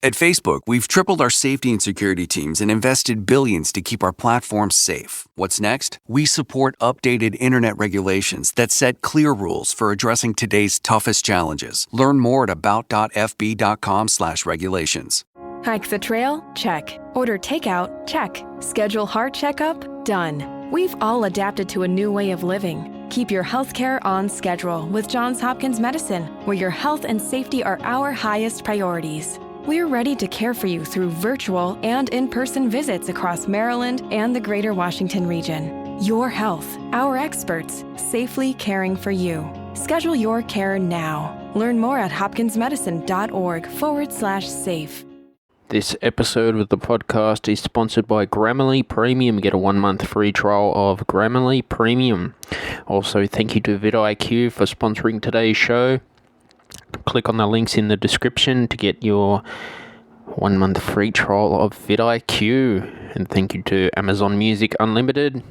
At Facebook, we've tripled our safety and security teams and invested billions to keep our platforms safe. What's next? We support updated internet regulations that set clear rules for addressing today's toughest challenges. Learn more at about.fb.com/regulations. Hike the trail? Check. Order takeout? Check. Schedule heart checkup? Done. We've all adapted to a new way of living. Keep your healthcare on schedule with Johns Hopkins Medicine, where your health and safety are our highest priorities. We're ready to care for you through virtual and in-person visits across Maryland and the greater Washington region. Your health, our experts, safely caring for you. Schedule your care now. Learn more at hopkinsmedicine.org/safe. This episode of the podcast is sponsored by Grammarly Premium. Get a 1-month free trial of Grammarly Premium. Also, thank you to vidIQ for sponsoring today's show. Click on the links in the description to get your 1-month free trial of vidIQ. And thank you to Amazon Music Unlimited.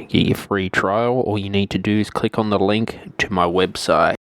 Get your free trial. All you need to do is click on the link to my website.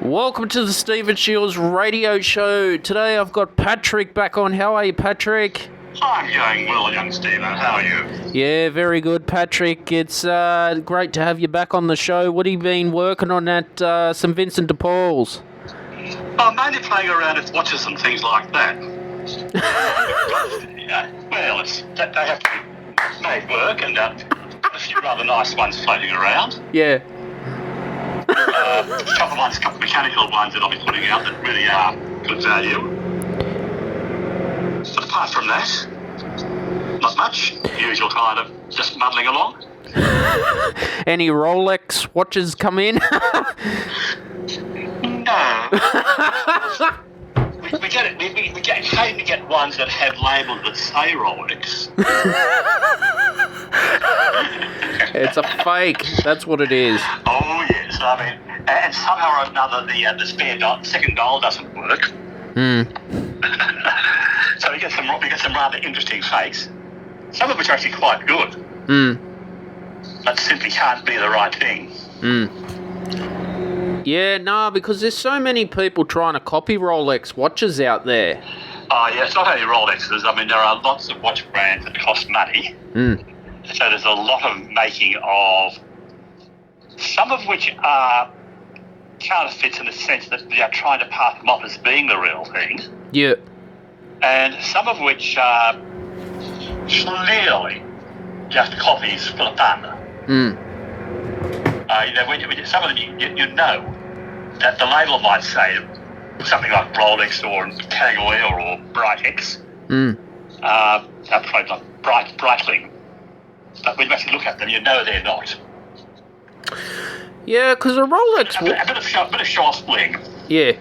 Welcome to the Stephen Shiels radio show. Today I've got Patrick back on. How are you, Patrick? I'm going well, young Stephen. How are you? Yeah, very good, Patrick. It's great to have you back on the show. What have you been working on at St. Vincent de Paul's? I'm mainly playing around with watches and things like that. Well, they have to be made work, and a few rather nice ones floating around. Yeah. A couple of mechanical ones that I'll be putting out that really are good value. But apart from that, not much. Usual kind of just muddling along. Any Rolex watches come in? No. we get ones that have labels that say Rolex. It's a fake. That's what it is. Oh yes, I mean, and somehow or another the second dial doesn't work. So we get some rather interesting fakes, some of which are actually quite good. But simply can't be the right thing. Yeah, no, because there's so many people trying to copy Rolex watches out there. Oh yeah, it's not only Rolexes. I mean, there are lots of watch brands that cost money. So there's a lot of making of, some of which are counterfeits in the sense that they are trying to pass them off as being the real thing. Yeah. And some of which are clearly just copies for the fun. Some of them you know that the label might say something like Rolex or Tag Heuer or Britex. Probably like Breitling. But when you actually look at them, you know they're not. Yeah, because a Rolex... A bit of show-off bling. Yeah.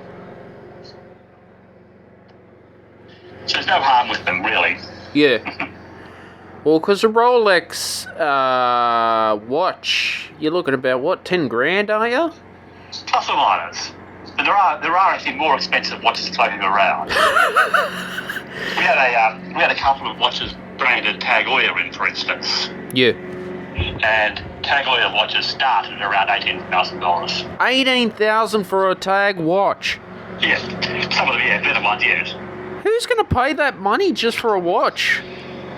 So there's no harm with them, really. Yeah. Well, because a Rolex watch, you're looking about, what, 10 grand, are you? Plus or minus. And there are actually more expensive watches floating around. We had a couple of watches branded Tag Heuer in, for instance. Yeah. And Tag Heuer watches started at around $18,000. $18,000 for a Tag watch? Yes. Some of them, yeah, better ones, yes. Who's going to pay that money just for a watch?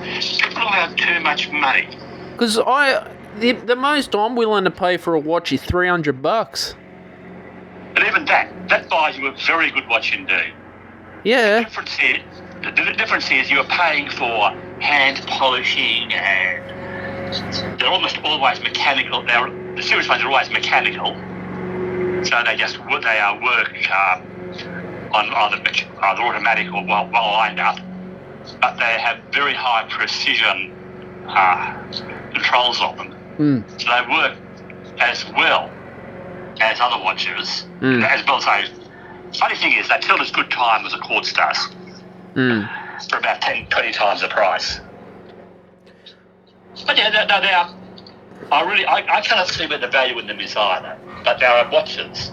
People don't have too much money. Because the most I'm willing to pay for a watch is $300. But even that buys you a very good watch indeed. Yeah. The difference here The difference is you're paying for hand polishing, and they're almost always mechanical. The serious ones are always mechanical, so they work on either automatic or well lined up, but they have very high precision controls on them. So they work as well as other watches. As well as funny thing is, they tell as good time as a quartz does for about 10-20 times the price. But yeah, they are. I cannot see where the value in them is either. But there are watches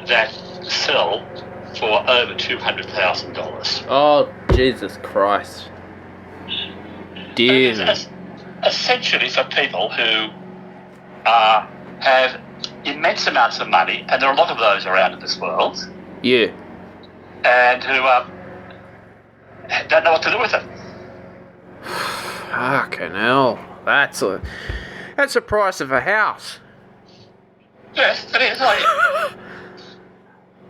that sell for over $200,000. Oh, Jesus Christ. Dear. It's essentially for people who have immense amounts of money, and there are a lot of those around in this world. Yeah. And who don't know what to do with it. Fucking hell. That's the price of a house. Yes, it is.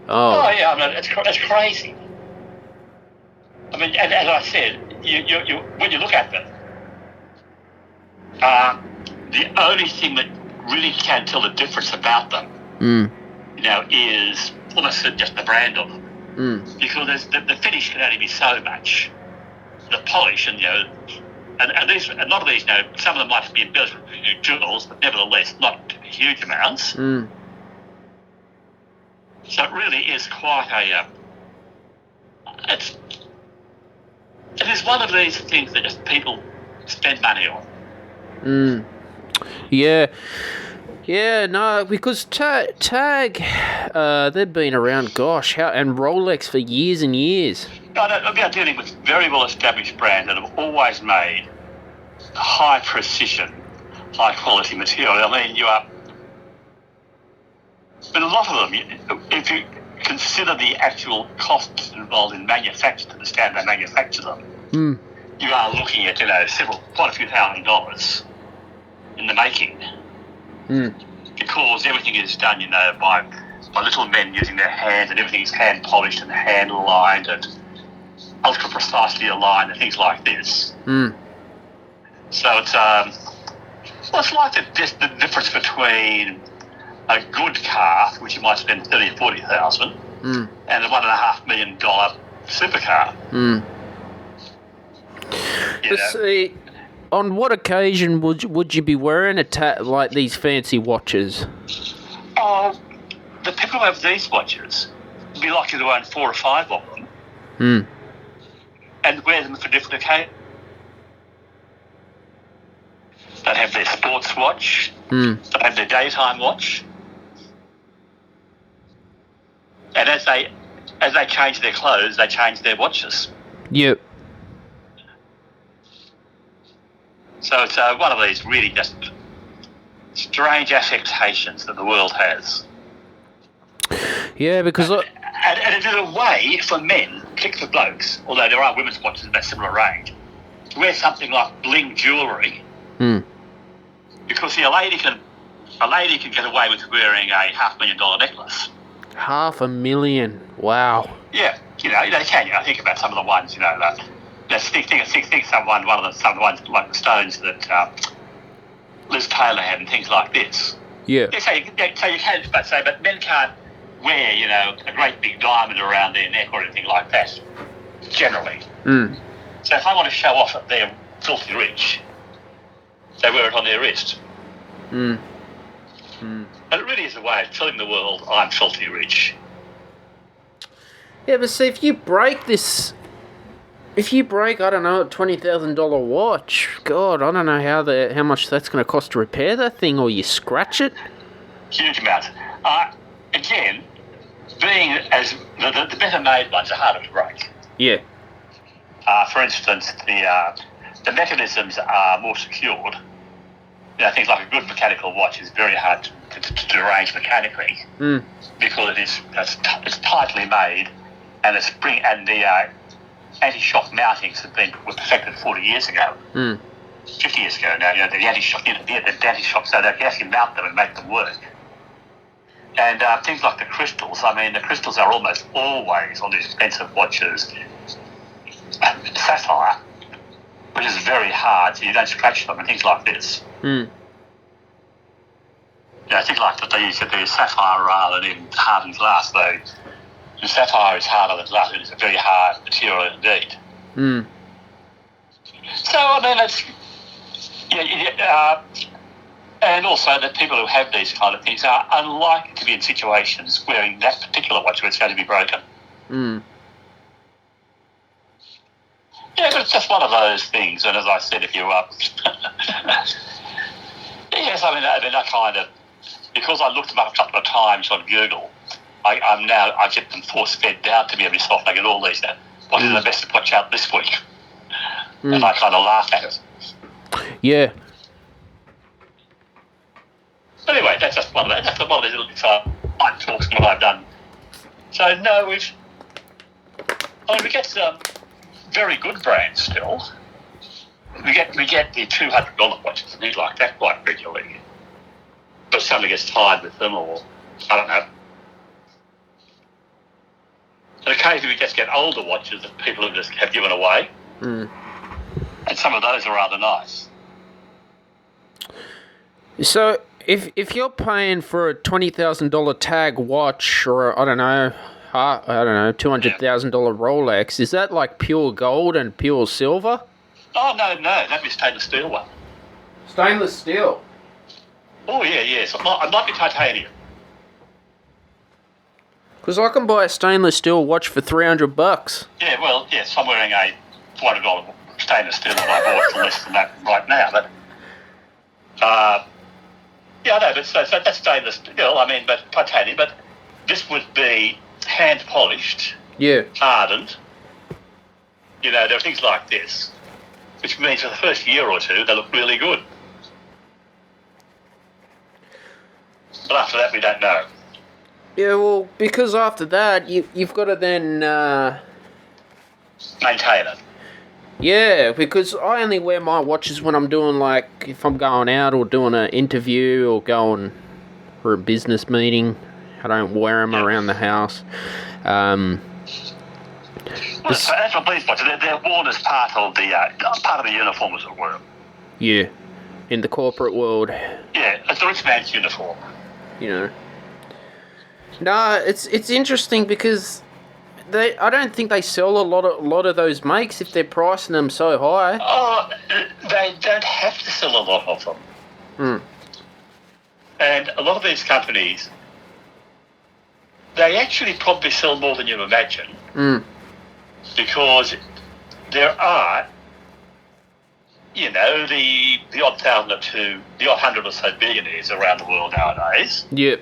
Oh yeah, I mean, it's crazy. I mean, and as I said, you when you look at them, the only thing that really can tell the difference about them, is almost just the brand of them. Because the finish can only be so much. The polish and and these, a lot of these, some of them might be embellished with jewels, but nevertheless not huge amounts. So it really is quite it is one of these things that just people spend money on. Yeah. Yeah, no, because Tag, they've been around, and Rolex for years and years. No, we are dealing with very well-established brands that have always made high precision, high quality material. I mean, but a lot of them, if you consider the actual costs involved in manufacture to the standard they manufacture them, you are looking at quite a few $1,000s in the making. Because everything is done, by little men using their hands, and everything is hand polished and hand lined and ultra precisely aligned and things like this. So it's like the difference between a good car, which you might spend $30,000 or $40,000, and a $1.5 million supercar. See, on what occasion would you be wearing like these fancy watches? Oh, the people who have these watches would be likely to own 4 or 5 of them, and wear them for different occasions. They'd have their sports watch, they'd have their daytime watch, and as they change their clothes, they change their watches. Yep. So it's one of these really just strange affectations that the world has. Yeah, because and it is a way for men, particularly for blokes, although there are women's watches in that similar range, to wear something like bling jewellery. Because a lady can get away with wearing a $500,000 necklace. $500,000. Wow. Yeah, they can. Think about some of the ones, think one of the ones like the stones that Liz Taylor had and things like this. Yeah. So you can, but men can't wear, a great big diamond around their neck or anything like that, generally. So if they want to show off that they're filthy rich, they wear it on their wrist. But it really is a way of telling the world, I'm filthy rich. Yeah, but see, if you break, I don't know, a $20,000 watch, God, I don't know how much that's going to cost to repair that thing, or you scratch it. Huge amounts. Again, being as the better made ones are harder to break. Yeah. For instance, the mechanisms are more secured. Things like a good mechanical watch is very hard to arrange mechanically because it's tightly made, and the anti-shock mountings were perfected 40 years ago, 50 years ago now. The anti-shock, so they can actually mount them and make them work. And things like the crystals. I mean, the crystals are almost always on these expensive watches sapphire, which is very hard, so you don't scratch them and things like this. Mm. I think like that they use sapphire rather than hardened glass, though. The sapphire is harder than glass. It is a very hard material indeed. Mm. So, I mean, it's... and also that people who have these kind of things are unlikely to be in situations wearing that particular watch where it's going to be broken. Mm. Yeah, but it's just one of those things. And as I said, if you're up... yes, I mean, I kind of... Because I looked them up a couple of times on Google, I get them force-fed down to me every so often. I get all these now. What is the best to watch out this week? And I kind of laugh at it. Yeah. Anyway, that's just one of these little side talks and what I've done. So, no, we get some very good brands still. We get the $200 watches and things like that quite regularly. But somebody gets tired with them, or I don't know. And occasionally we just get older watches that people have just have given away. Mm. And some of those are rather nice. So, if you're paying for a $20,000 tag watch, or I don't know, $200,000 Rolex, is that like pure gold and pure silver? Oh, no, that'd be stainless steel one. Stainless steel? Oh, yes. It might be titanium. Because I can buy a stainless steel watch for $300. Yeah, well, yes, I'm wearing a $400 stainless steel that I bought for less than that right now. But, yeah, I know, but so that's stainless steel, but titanium. But this would be hand polished, hardened. There are things like this, which means for the first year or two, they look really good. But after that, we don't know. Yeah, well, because after that, you've got to then... maintain it. Yeah, because I only wear my watches when I'm doing, like, if I'm going out or doing an interview or going for a business meeting. I don't wear them around the house. Well, that's what these watches, they're worn as part of the uniform, as it were. Yeah, in the corporate world. Yeah, it's the rich man's uniform. No, it's interesting because I don't think they sell a lot of those makes if they're pricing them so high. Oh, they don't have to sell a lot of them. And a lot of these companies, they actually probably sell more than you imagine. Because there are, the odd 1,000 or two, the odd 100 or so billionaires around the world nowadays. Yep.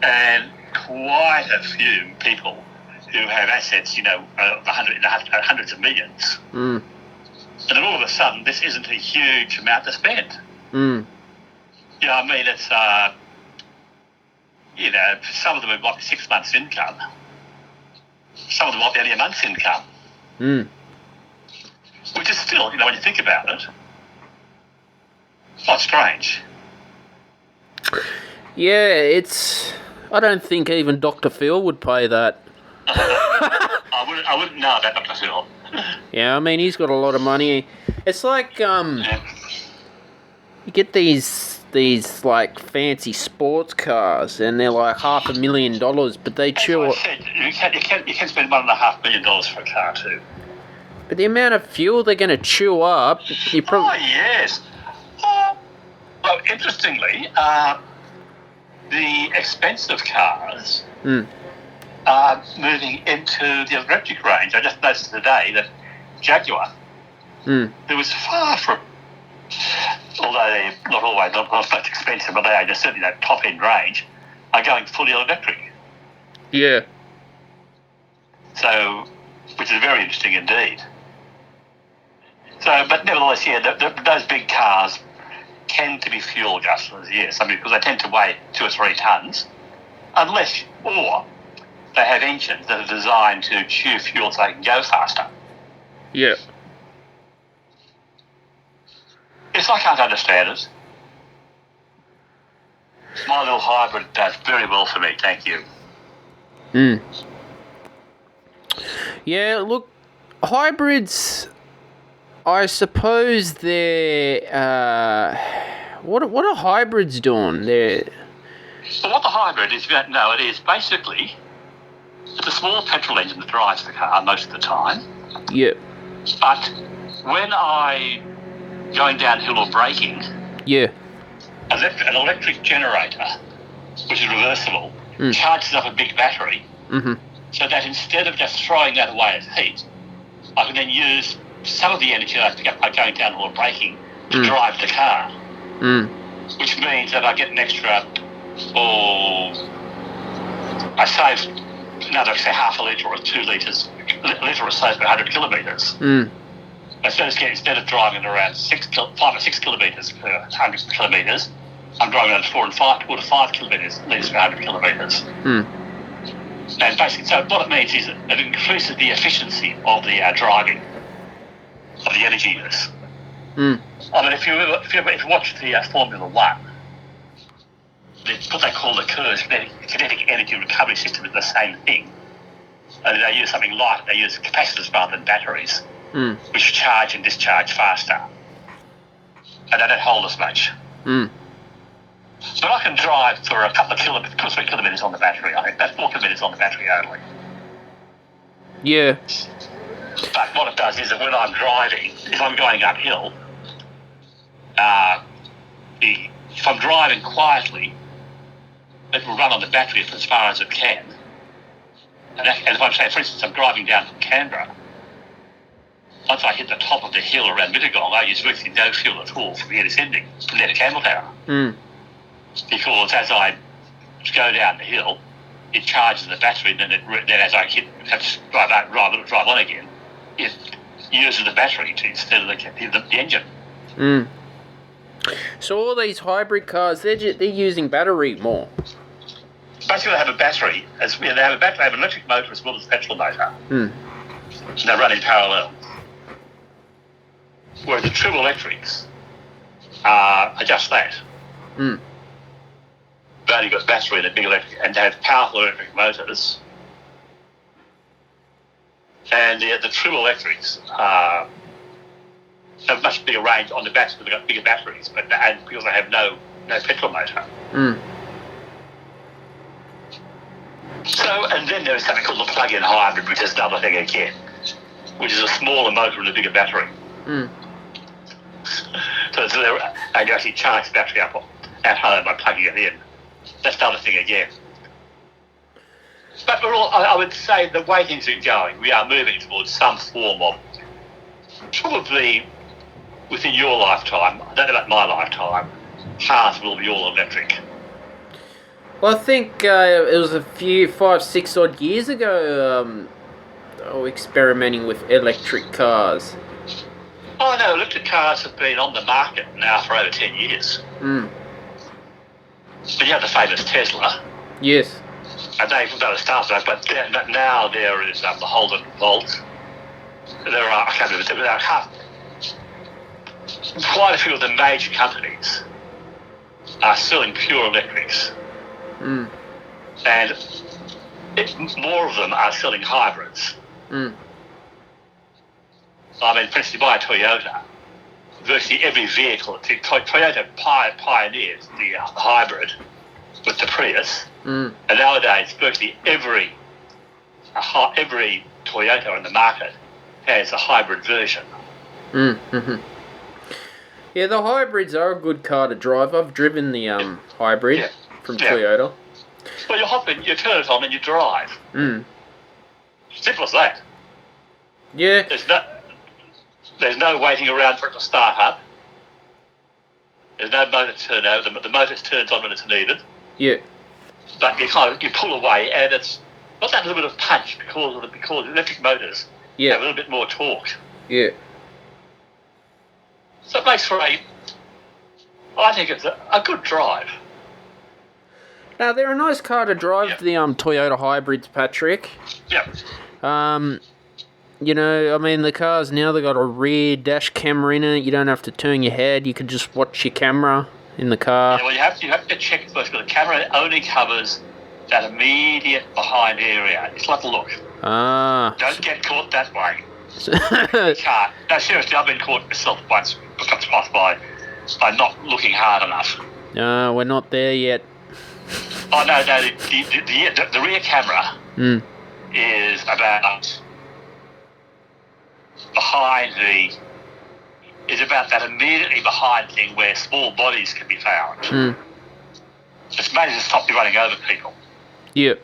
And quite a few people who have assets, hundreds of millions. And then all of a sudden, this isn't a huge amount to spend. It's, some of them might be 6 months' income. Some of them might be only a month's income. Which is still, when you think about it, quite strange. Yeah, I don't think even Dr. Phil would pay that. I wouldn't know about Dr. Phil. Yeah, he's got a lot of money. It's like, you get these like fancy sports cars, and they're like $500,000, but they chew. As I said, you can spend $1.5 million for a car too. But the amount of fuel they're going to chew up, you probably. Oh yes. Well, interestingly, the expensive cars are moving into the electric range. I just noticed today that Jaguar, who was far from, although they're not always not much expensive, but they are just certainly that top end range, are going fully electric. Yeah. So, which is very interesting indeed. So, but nevertheless, those big cars tend to be fuel adjusters, yes. Because they tend to weigh 2 or 3 tons, or they have engines that are designed to chew fuel so they can go faster. Yeah. Yes, I can't understand it. My little hybrid does very well for me, thank you. Yeah, look, hybrids, I suppose they're... what are hybrids doing? So what the hybrid is, no, it is basically it's a small petrol engine that drives the car most of the time. Yeah. But when I going downhill or braking, Yeah. an electric generator, which is reversible, charges up a big battery, so that instead of just throwing that away as heat, I can then use some of the energy that I get by going downhill or braking to drive the car. Which means that I get an extra, I save another, say, half a litre or 2 litres, litre or so per 100 kilometres. Instead of driving around 5 or 6 kilometres per 100 kilometres, I'm driving around 4 to 5 kilometres per 100 kilometres. And basically, so what it means is it increases the efficiency of the driving, of the energy use. I mean, if you watch the Formula One, what they call the KERS, kinetic energy recovery system, is the same thing. And they use something light. They use capacitors rather than batteries, which charge and discharge faster. And they don't hold as much. So I can drive for a couple of kilometres, 2 or 3 kilometres on the battery. I think that's 4 kilometres on the battery only. Yeah. But what it does is that when I'm driving, if I'm going uphill, if I'm driving quietly, it will run on the battery for as far as it can. And if I'm, say, for instance, I'm driving down from Canberra, once I hit the top of the hill around Mittagong, I use virtually no fuel at all from here to Sydney, from there to Campbelltown. Because as I go down the hill, it charges the battery, and then as I have to drive on again, it uses the battery instead of the engine. So all these hybrid cars, they're using battery more. Basically, they have a battery. They have an electric motor as well as a petrol motor. And they run in parallel. Whereas the true electrics are just that. They've only got a battery and a big electric, and they have powerful electric motors. And the true electrics have a much bigger range on the battery. They've got bigger batteries, and because they have no petrol motor. So, and then there is something called the plug-in hybrid, which is another thing again, which is a smaller motor and a bigger battery. And you actually charge the battery up at home by plugging it in. That's another thing again. But I would say the way things are going, we are moving towards some form of, probably within your lifetime, I don't know about my lifetime, cars will be all electric. Well, I think it was 5-6 odd years ago, experimenting with electric cars. Oh no, electric cars have been on the market now for over 10 years. But you have the famous Tesla. Yes. And they've got a startup, but now there is the Holden Volt. There are, I can't remember, there are quite a few of the major companies are selling pure electrics. And more of them are selling hybrids. I mean, for instance, you buy a Toyota, virtually every vehicle, Toyota pioneered the hybrid with the Prius, and nowadays virtually every Toyota in the market has a hybrid version. Yeah, the hybrids are a good car to drive. I've driven the hybrid from Toyota. Well, you hop in, you turn it on and you drive. Simple as that. Yeah. There's no waiting around for it to start up. There's no motor turnover. The motor turns on when it's needed. Yeah. But you pull away, and it's not that little bit of punch because electric motors have a little bit more torque. Yeah. So it makes for I think it's a good drive. Now, they're a nice car to drive, the Toyota hybrids, Patrick. You know, I mean, the cars now, they've got a rear dash camera in it. You don't have to turn your head. You can just watch your camera in the car. Yeah, well, you have to check first, because the camera only covers that immediate behind area. It's like a look. Ah. Don't get caught that way. You can't. No, seriously, I've been caught myself once by not looking hard enough. No, we're not there yet. Oh, no, the rear camera is about about that immediately behind thing where small bodies can be found. It's made to stop you running over people. Yeah.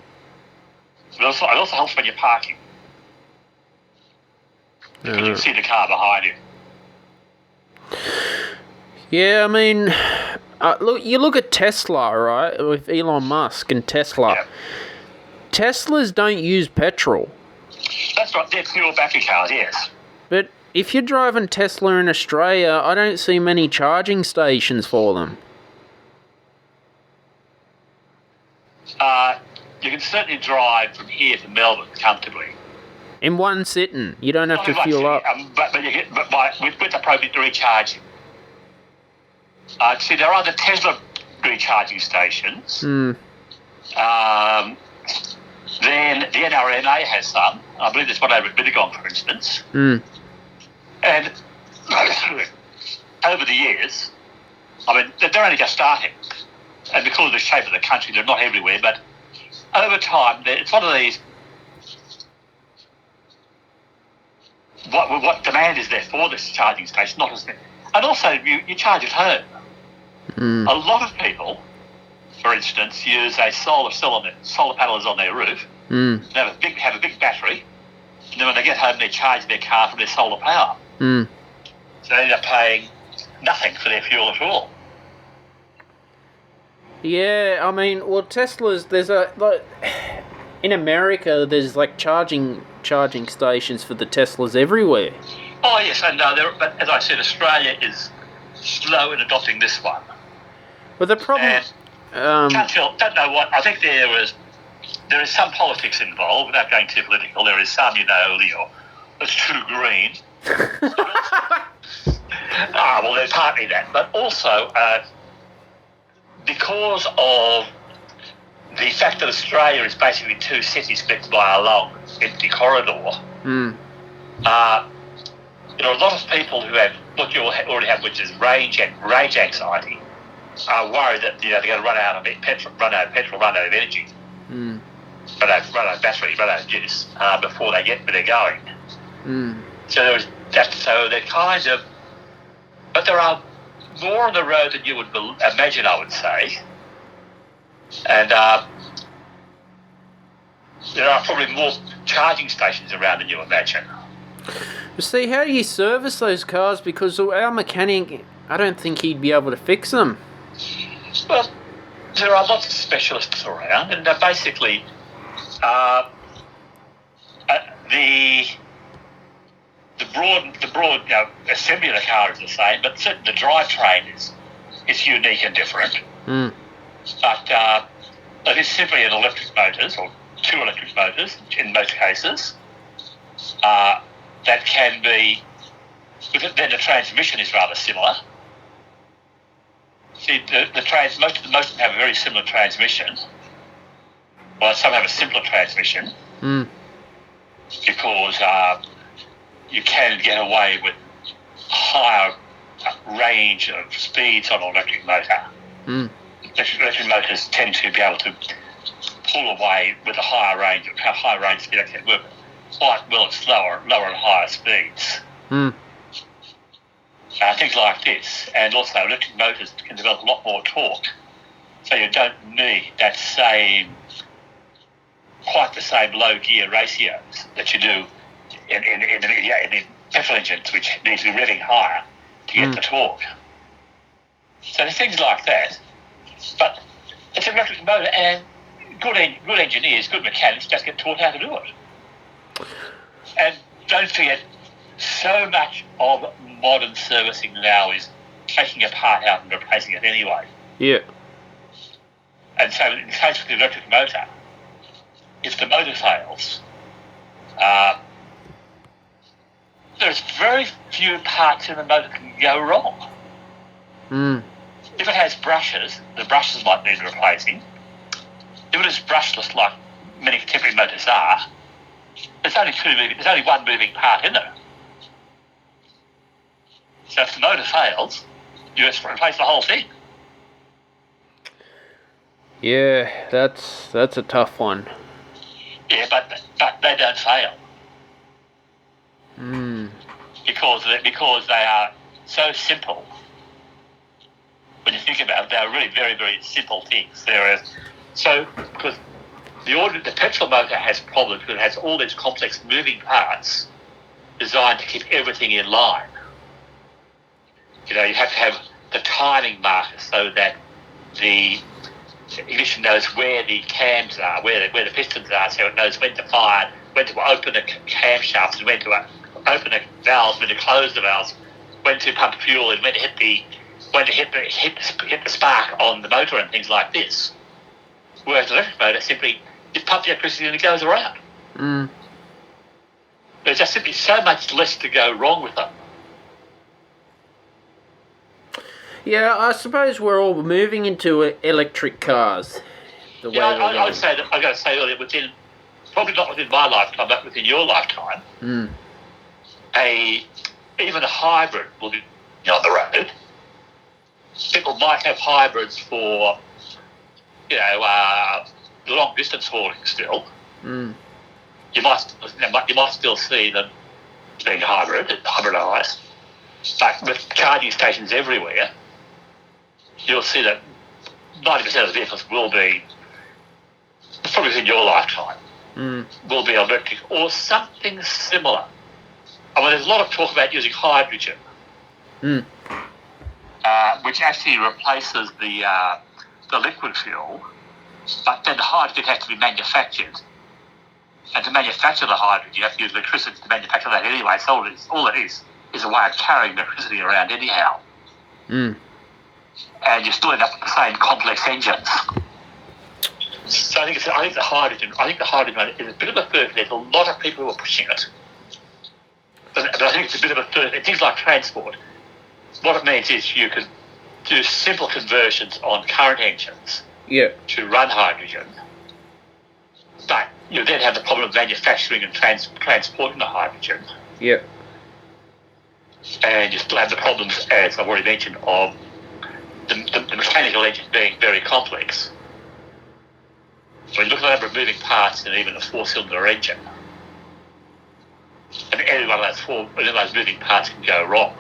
It also helps when you're parking. Because you can see the car behind you. Yeah, I mean, you look at Tesla, right, with Elon Musk and Tesla. Yeah. Teslas don't use petrol. That's right, they're fuel battery cars, yes. But if you're driving Tesla in Australia, I don't see many charging stations for them. You can certainly drive from here to Melbourne comfortably. In one sitting, you don't have to Not fuel much, up. with appropriate recharging. See, there are the Tesla recharging stations. Then the NRMA has some. I believe there's one over at Mittagong, for instance. And over the years, I mean, they're only just starting. And because of the shape of the country, they're not everywhere. But over time, it's one of these... What demand is there for this charging station? Not as... And also, you charge at home. A lot of people, for instance, use a solar panels on their roof. They have a big battery, and then when they get home, they charge their car from their solar power. So they end up paying nothing for their fuel at all. Yeah, I mean, well, Teslas, there's in America, there's like charging stations for the Teslas everywhere. Oh yes, and but as I said, Australia is slow in adopting this one. But the problem, don't know what. I think there is some politics involved. Without going too political, there is some, it's too green. Well, there's partly that, but also because of the fact that Australia is basically two cities split by a long empty corridor. There are a lot of people who have what you already have, which is range anxiety, are worried that they're going to run out of petrol, run out of energy, run out of battery, run out of juice before they get where they're going. So there is that. So they're kind of, but there are more on the road than you would imagine, I would say, and there are probably more charging stations around than you imagine. See, how do you service those cars? Because our mechanic, I don't think he'd be able to fix them. Well, there are lots of specialists around, and basically, the broad assembly of the car is the same, but certainly the drivetrain is unique and different. But it is simply an electric motors, or two electric motors in most cases. That can be. Then the transmission is rather similar. See, most of them have a very similar transmission. Well, some have a simpler transmission because you can get away with higher range of speeds on an electric motor. Electric motors tend to be able to pull away with a higher range speed. They can work quite well at lower and higher speeds. Things like this, and also electric motors can develop a lot more torque, so you don't need that quite the same low gear ratios that you do in petrol engines, which need to be revving higher to get the torque. So there's things like that, but it's an electric motor, and good engineers, good mechanics just get taught how to do it. And don't forget, so much of modern servicing now is taking a part out and replacing it anyway. Yeah. And so in the case of the electric motor, if the motor fails, there's very few parts in the motor that can go wrong. If it has brushes, the brushes might need replacing. If it is brushless, like many contemporary motors are, there's only one moving part in there. So if the motor fails, you just replace the whole thing. Yeah, that's a tough one. Yeah, but they don't fail. Because they are so simple. When you think about it, they are really very, very simple things. Because the petrol motor has problems because it has all these complex moving parts designed to keep everything in line. You have to have the timing markers so that the ignition knows where the cams are, where the pistons are, so it knows when to fire, when to open the camshafts, and when to open the valves, when to close the valves, when to pump fuel, and when to hit the spark on the motor and things like this. Whereas the electric motor simply you pump the electricity and it goes around. There's just simply so much less to go wrong with them. Yeah, I suppose we're all moving into electric cars. I got to say earlier, probably not within my lifetime, but within your lifetime, even a hybrid will be on the road. People might have hybrids for, long distance hauling still. You might still see them being hybridised, but with charging stations everywhere, you'll see that 90% of the vehicles will be, probably within your lifetime, will be electric or something similar. I mean, there's a lot of talk about using hydrogen, which actually replaces the liquid fuel, but then the hydrogen has to be manufactured. And to manufacture the hydrogen, you have to use electricity to manufacture that anyway. So all it is a way of carrying electricity around anyhow. And you still end up with the same complex engines. So I think the hydrogen is a bit of a first. There's a lot of people who are pushing it, but I think it's a bit of a first. Things like transport. What it means is you can do simple conversions on current engines to run hydrogen, but you then have the problem of manufacturing and transporting the hydrogen. And you still have the problems, as I've already mentioned, of the mechanical engine being very complex. So you look at the number of moving parts in even a four-cylinder engine, and any one of those moving parts can go wrong.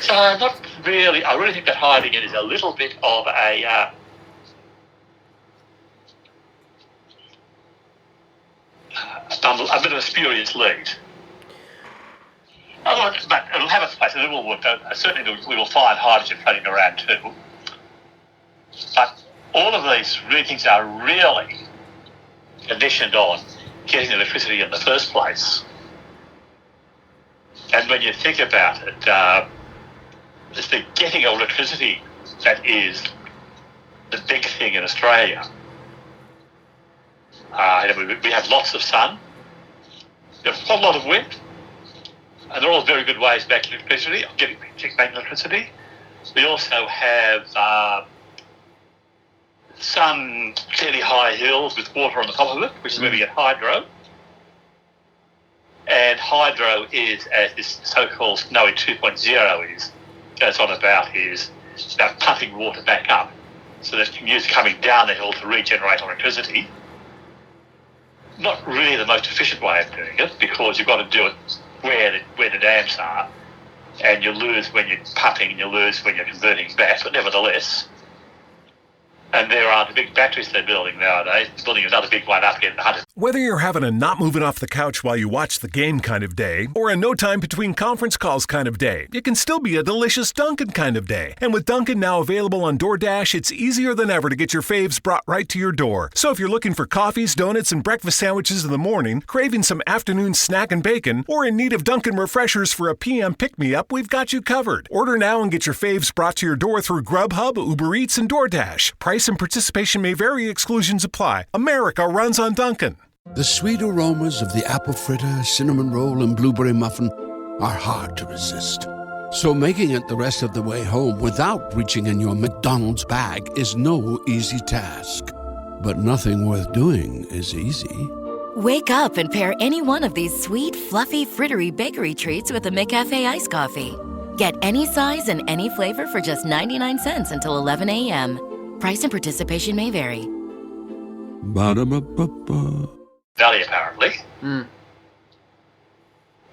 So not really. I really think that hydrogen is a little bit of a bit of a spurious lead. But it'll have its place and it will work. Certainly we will find hydrogen floating around too. But all of these things are really conditioned on getting electricity in the first place. And when you think about it, it's the getting electricity that is the big thing in Australia. We have lots of sun. We have quite a lot of wind. And they're all very good ways of making electricity, making electricity. We also have some fairly high hills with water on the top of it, which is where we get hydro. And hydro is, as this so-called Snowy 2.0 goes on about, is about pumping water back up so that you can use coming down the hill to regenerate electricity. Not really the most efficient way of doing it, because you've got to do it where the dams are, and you lose when you're pumping and you lose when you're converting back, but nevertheless. And there are the big batteries they're building nowadays. They're building another big one up in 100. Whether you're having a not moving off the couch while you watch the game kind of day, or a no time between conference calls kind of day, it can still be a delicious Dunkin' kind of day. And with Dunkin' now available on DoorDash, it's easier than ever to get your faves brought right to your door. So if you're looking for coffees, donuts, and breakfast sandwiches in the morning, craving some afternoon snack and bacon, or in need of Dunkin' refreshers for a PM pick-me-up, we've got you covered. Order now and get your faves brought to your door through Grubhub, Uber Eats, and DoorDash. Price and participation may vary. Exclusions apply. America runs on Dunkin'. The sweet aromas of the apple fritter, cinnamon roll, and blueberry muffin are hard to resist. So making it the rest of the way home without reaching in your McDonald's bag is no easy task. But nothing worth doing is easy. Wake up and pair any one of these sweet, fluffy, frittery bakery treats with a McCafe iced coffee. Get any size and any flavor for just 99 cents until 11 a.m. Price and participation may vary. Ba-da-ba-ba-ba. Valley, apparently.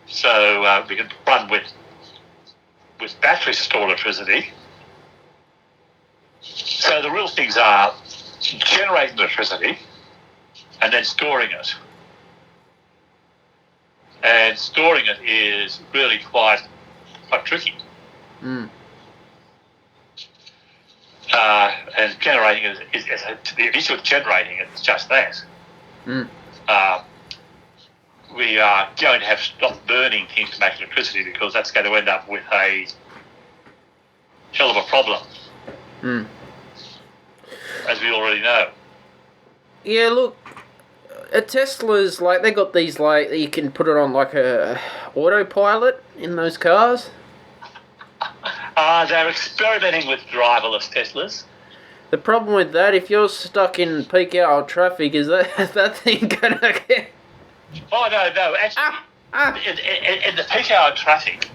So we can run with batteries to store electricity. So the real things are generating electricity and then storing it. And storing it is really quite tricky. And generating it is the issue of generating it is just that. We are going to have to stop burning things to make electricity because that's going to end up with a hell of a problem. As we already know. Yeah, look, Tesla's, like, they got these, like, you can put it on, like, a autopilot in those cars. They're experimenting with driverless Teslas. The problem with that, if you're stuck in peak hour traffic, is that thing gonna get... Oh, no, actually, in the peak hour traffic,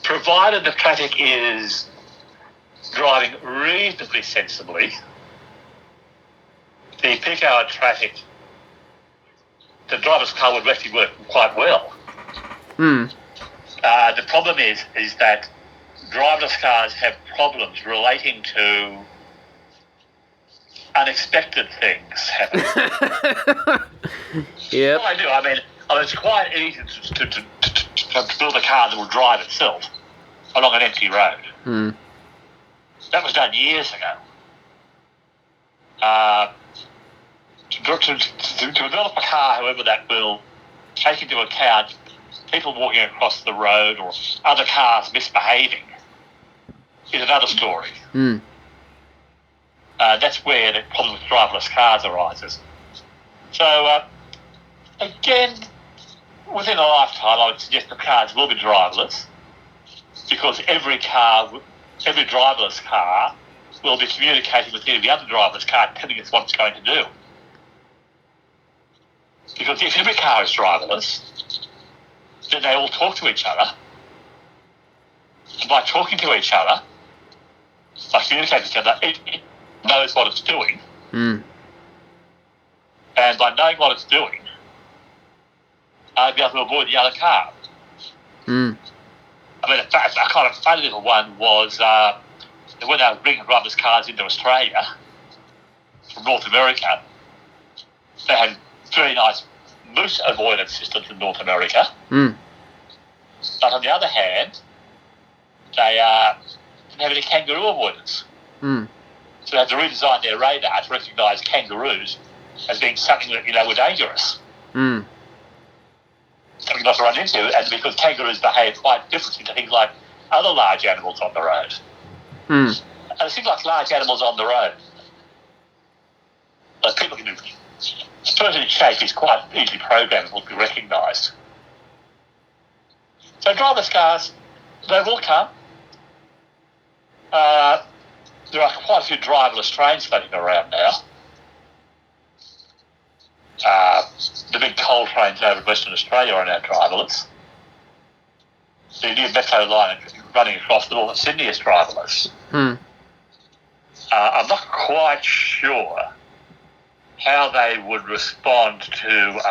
provided the traffic is driving reasonably sensibly, the peak hour traffic, the driver's car would actually work quite well. The problem is that driverless cars have problems relating to unexpected things happening. Yeah. Well, I do. I mean, it's quite easy to build a car that will drive itself along an empty road. That was done years ago. To develop a car, however, that will take into account people walking across the road or other cars misbehaving is another story. That's where the problem with driverless cars arises. So, again, within a lifetime, I would suggest the cars will be driverless because every driverless car will be communicating with every other driverless car telling us what it's going to do. Because if every car is driverless, then they all talk to each other. And by talking to each other, by communicating with each other, it knows what it's doing. And by knowing what it's doing, I'd be able to avoid the other car. I mean, in fact, a kind of funny little one was when they were bringing driverless cars into Australia from North America, they had very nice moose avoidance systems in North America. But on the other hand, they didn't have any kangaroo avoidance. So they had to redesign their radar to recognise kangaroos as being something that, were dangerous. Something not to run into, and because kangaroos behave quite differently to things like other large animals on the road. And it seems like large animals on the road, like people can do. A person in shape is quite easily programmable to be recognised. So driverless cars, they will come. There are quite a few driverless trains floating around now. The big coal trains over in Western Australia are now driverless. The new metro line running across the north of Sydney is driverless. I'm not quite sure how they would respond to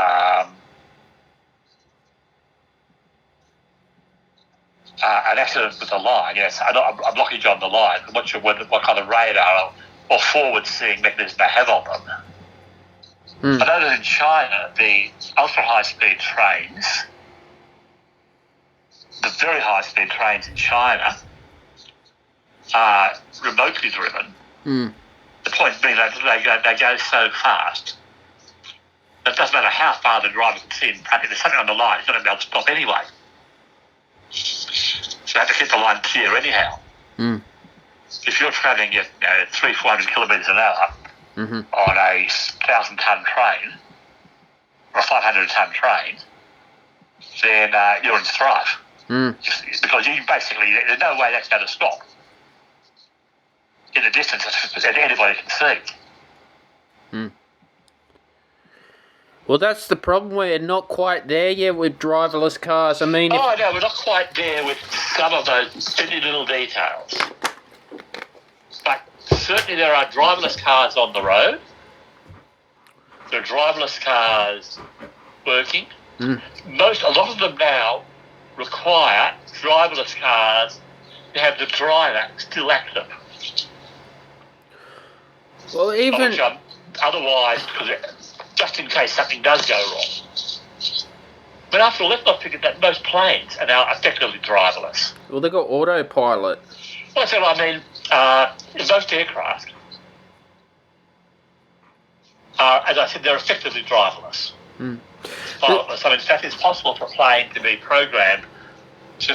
an accident with the line. Yes, I'm blockage on the line. I'm not sure what kind of radar or forward-seeing mechanism they have on them. I know that in China, the ultra-high-speed trains, the very high-speed trains in China, are remotely driven. The point being that they go so fast that it doesn't matter how far the driver can see in front. If there's something on the line, it's not going to be able to stop anyway. So they have to keep the line clear anyhow. If you're travelling at 300-400 kilometres an hour on a 1,000-tonne train or a 500-tonne train, then you're in strife. Because you basically, there's no way that's going to stop in the distance that anybody can see. Well, that's the problem. We're not quite there yet with driverless cars. I mean... No, we're not quite there with some of those silly little details. But certainly there are driverless cars on the road. There are driverless cars working. A lot of them now require driverless cars to have the driver still active. Well, even... Otherwise, just in case something does go wrong. But after all, let's not forget that most planes are now effectively driverless. Well, they've got autopilot. Well, that's what I mean. In most aircraft, as I said, they're effectively driverless. Pilotless. I mean, in fact, it's possible for a plane to be programmed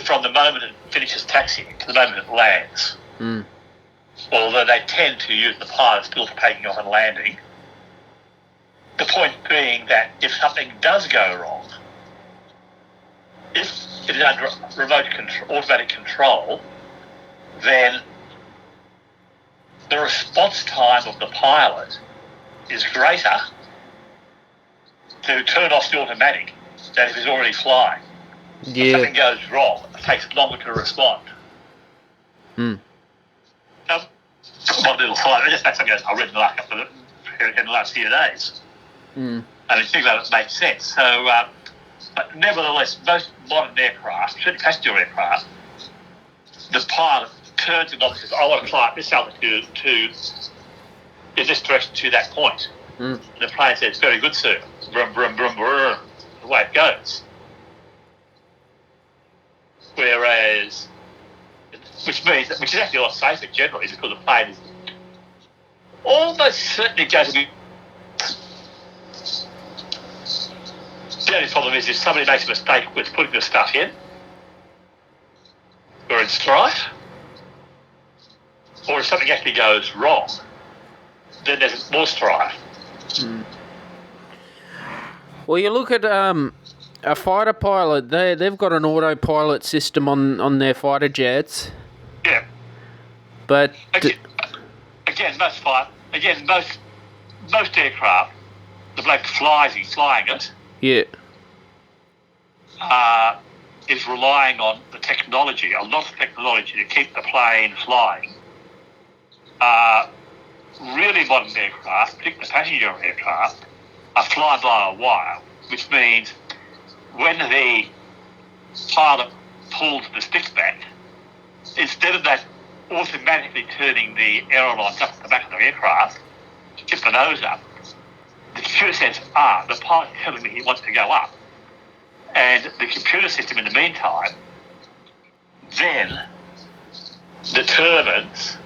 from the moment it finishes taxiing to the moment it lands. Although they tend to use the pilot still for taking off and landing. The point being that if something does go wrong, if it is under automatic control, then the response time of the pilot is greater to turn off the automatic than if it's already flying. Yeah. If something goes wrong, it takes longer to respond. One little side, just that's something I read in the last few days. And I think that it makes sense. So, but nevertheless, most modern aircraft, certainly passenger aircraft, the pilot turns and says, I want to fly at this altitude in this direction to that point. And the plane says, very good, sir. Brum, brum, brum, brum. Away it goes. Whereas, which is actually a lot safer generally, because the plane is almost certainly going to be. The only problem is if somebody makes a mistake with putting the stuff in, or in strife, or if something actually goes wrong, then there's more strife. Well, you look at a fighter pilot. They've got an autopilot system on their fighter jets. Yeah. But most aircraft, the bloke flying it. Yeah. Is relying on the technology, a lot of technology to keep the plane flying. Really modern aircraft, particularly passenger aircraft, are fly-by-wire, which means when the pilot pulls the stick back, instead of that automatically turning the ailerons up at the back of the aircraft to tip the nose up, the computer says, the pilot's telling me he wants to go up. And the computer system, in the meantime, then determines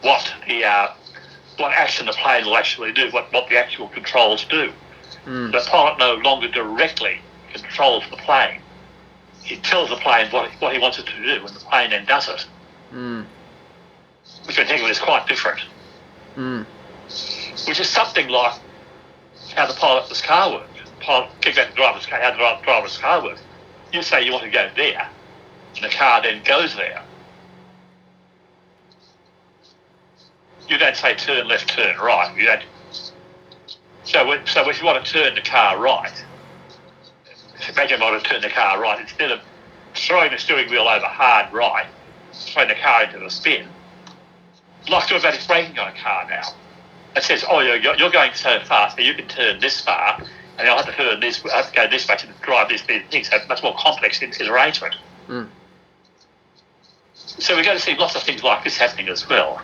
what action the plane will actually do, what the actual controls do. The pilot no longer directly controls the plane. He tells the plane what he wants it to do, and the plane then does it. Which I think is quite different. Which is something like how the pilot's car works. How the driver's car works. You say you want to go there, and the car then goes there. You don't say turn left, turn right. You don't. So if you want to turn the car right, imagine I want to turn the car right, instead of throwing the steering wheel over hard right, throwing the car into the spin, like automatic braking on a car now. It says, you're going so fast that you can turn this far, and I'll have to turn this, I have to go this way to drive these things. So it's much more complex in its arrangement. So we're going to see lots of things like this happening as well.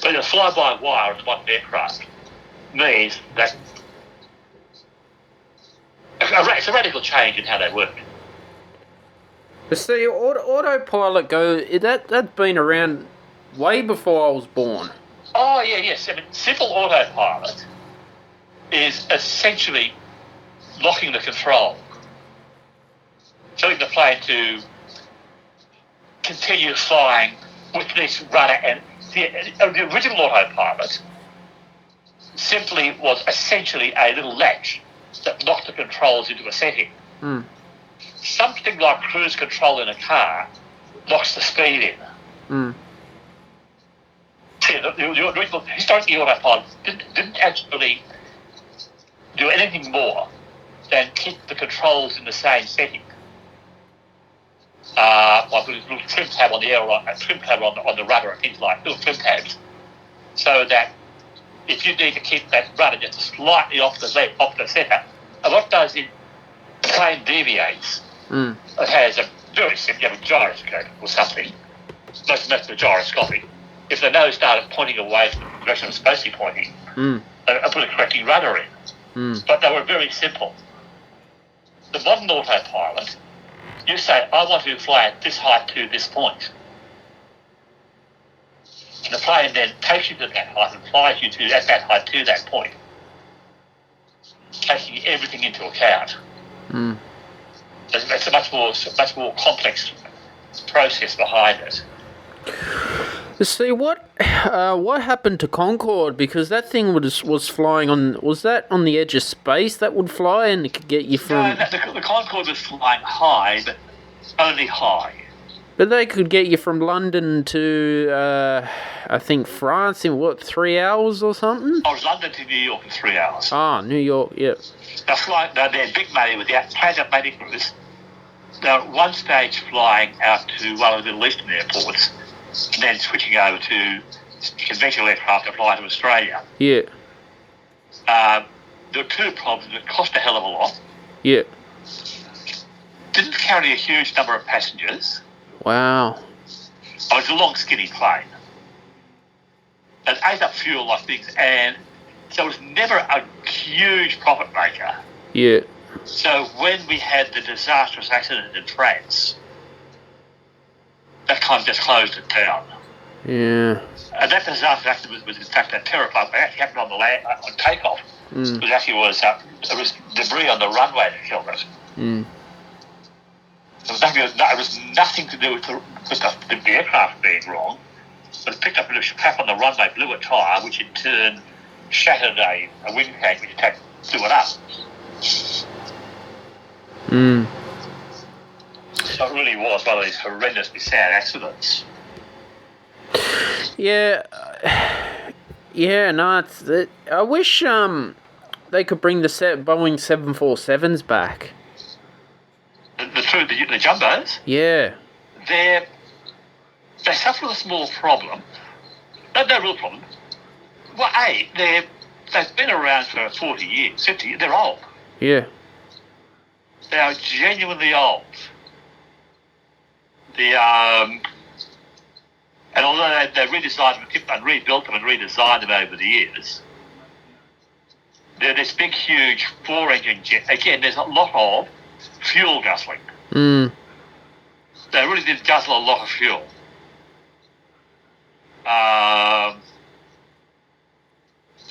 But a fly-by-wire in the modern aircraft means that it's a radical change in how they work. But see, autopilot that's been around way before I was born. Oh, yes. I mean, simple autopilot is essentially locking the control, telling the plane to continue flying with this rudder. And the original autopilot simply was essentially a little latch that locked the controls into a setting. Something like cruise control in a car locks the speed in. See, the original, historically, autopilot didn't actually do anything more than keep the controls in the same setting. I put a little trim tab on the trim tab on the rudder and things like little trim tabs, so that if you need to keep that rudder just slightly off the centre, and what does it, the plane deviates. It has a very simple, you have a gyroscope or something. Most of the gyroscopic. If the nose started pointing away from the direction it's supposed to be pointing, I put a correcting rudder in. But they were very simple. The modern autopilot, you say, I want to fly at this height to this point. And the plane then takes you to that height and flies you at that height to that point, taking everything into account. It's a much more complex process behind it. See, what happened to Concorde? Because that thing was flying on... Was that on the edge of space that would fly and it could get you from... No, the Concorde was flying high, but only high. But they could get you from London to, I think, France in, 3 hours or something? I was London to New York in 3 hours. Ah, New York, yeah. They're big money with the transatlantic routes. They're at one stage flying out to one of the Middle Eastern airports, and then switching over to conventional aircraft to fly to Australia. Yeah. There were two problems. It cost a hell of a lot. Yeah. Didn't carry a huge number of passengers. Wow. It was a long, skinny plane. It ate up fuel like things, and so it was never a huge profit maker. Yeah. So when we had the disastrous accident in France, that kind of just closed it down. Yeah. And that disastrous accident was in fact a terror plane. It actually happened on takeoff. It was debris on the runway that killed it. It was nothing to do with the aircraft being wrong. But it picked up a little crap on the runway, blew a tyre, which in turn shattered a wing tank, which blew it up. So it really was one of these horrendously sad accidents. Yeah. No, I wish they could bring the Boeing 747s back. The jumbos? Yeah. They suffer a small problem. No real problem. Well, they've been around for 40 years, 50 years. They're old. Yeah. They are genuinely old. And although they redesigned them and rebuilt them and redesigned them over the years, they're this big, huge 4-engine jet. Again, there's a lot of fuel guzzling. They really did guzzle a lot of fuel. That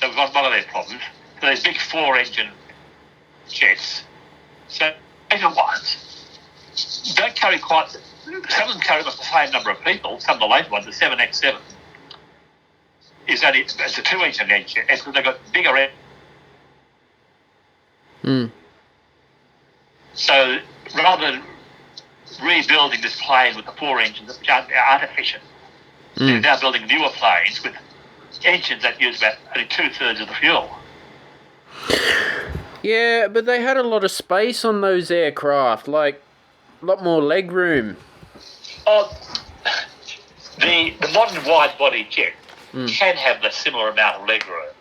was one of their problems. So these big 4-engine jets, so bigger ones, don't carry quite... Some of them carry about the same number of people. Some of the later ones, the 7X7, it's a 2-engine engine. It's because they've got bigger engines. So rather than rebuilding this plane with the 4 engines which aren't efficient, they're now building newer planes with engines that use about only 2/3 of the fuel. Yeah, but they had a lot of space on those aircraft, like a lot more leg room. Oh, the modern wide-body jet can have a similar amount of leg room.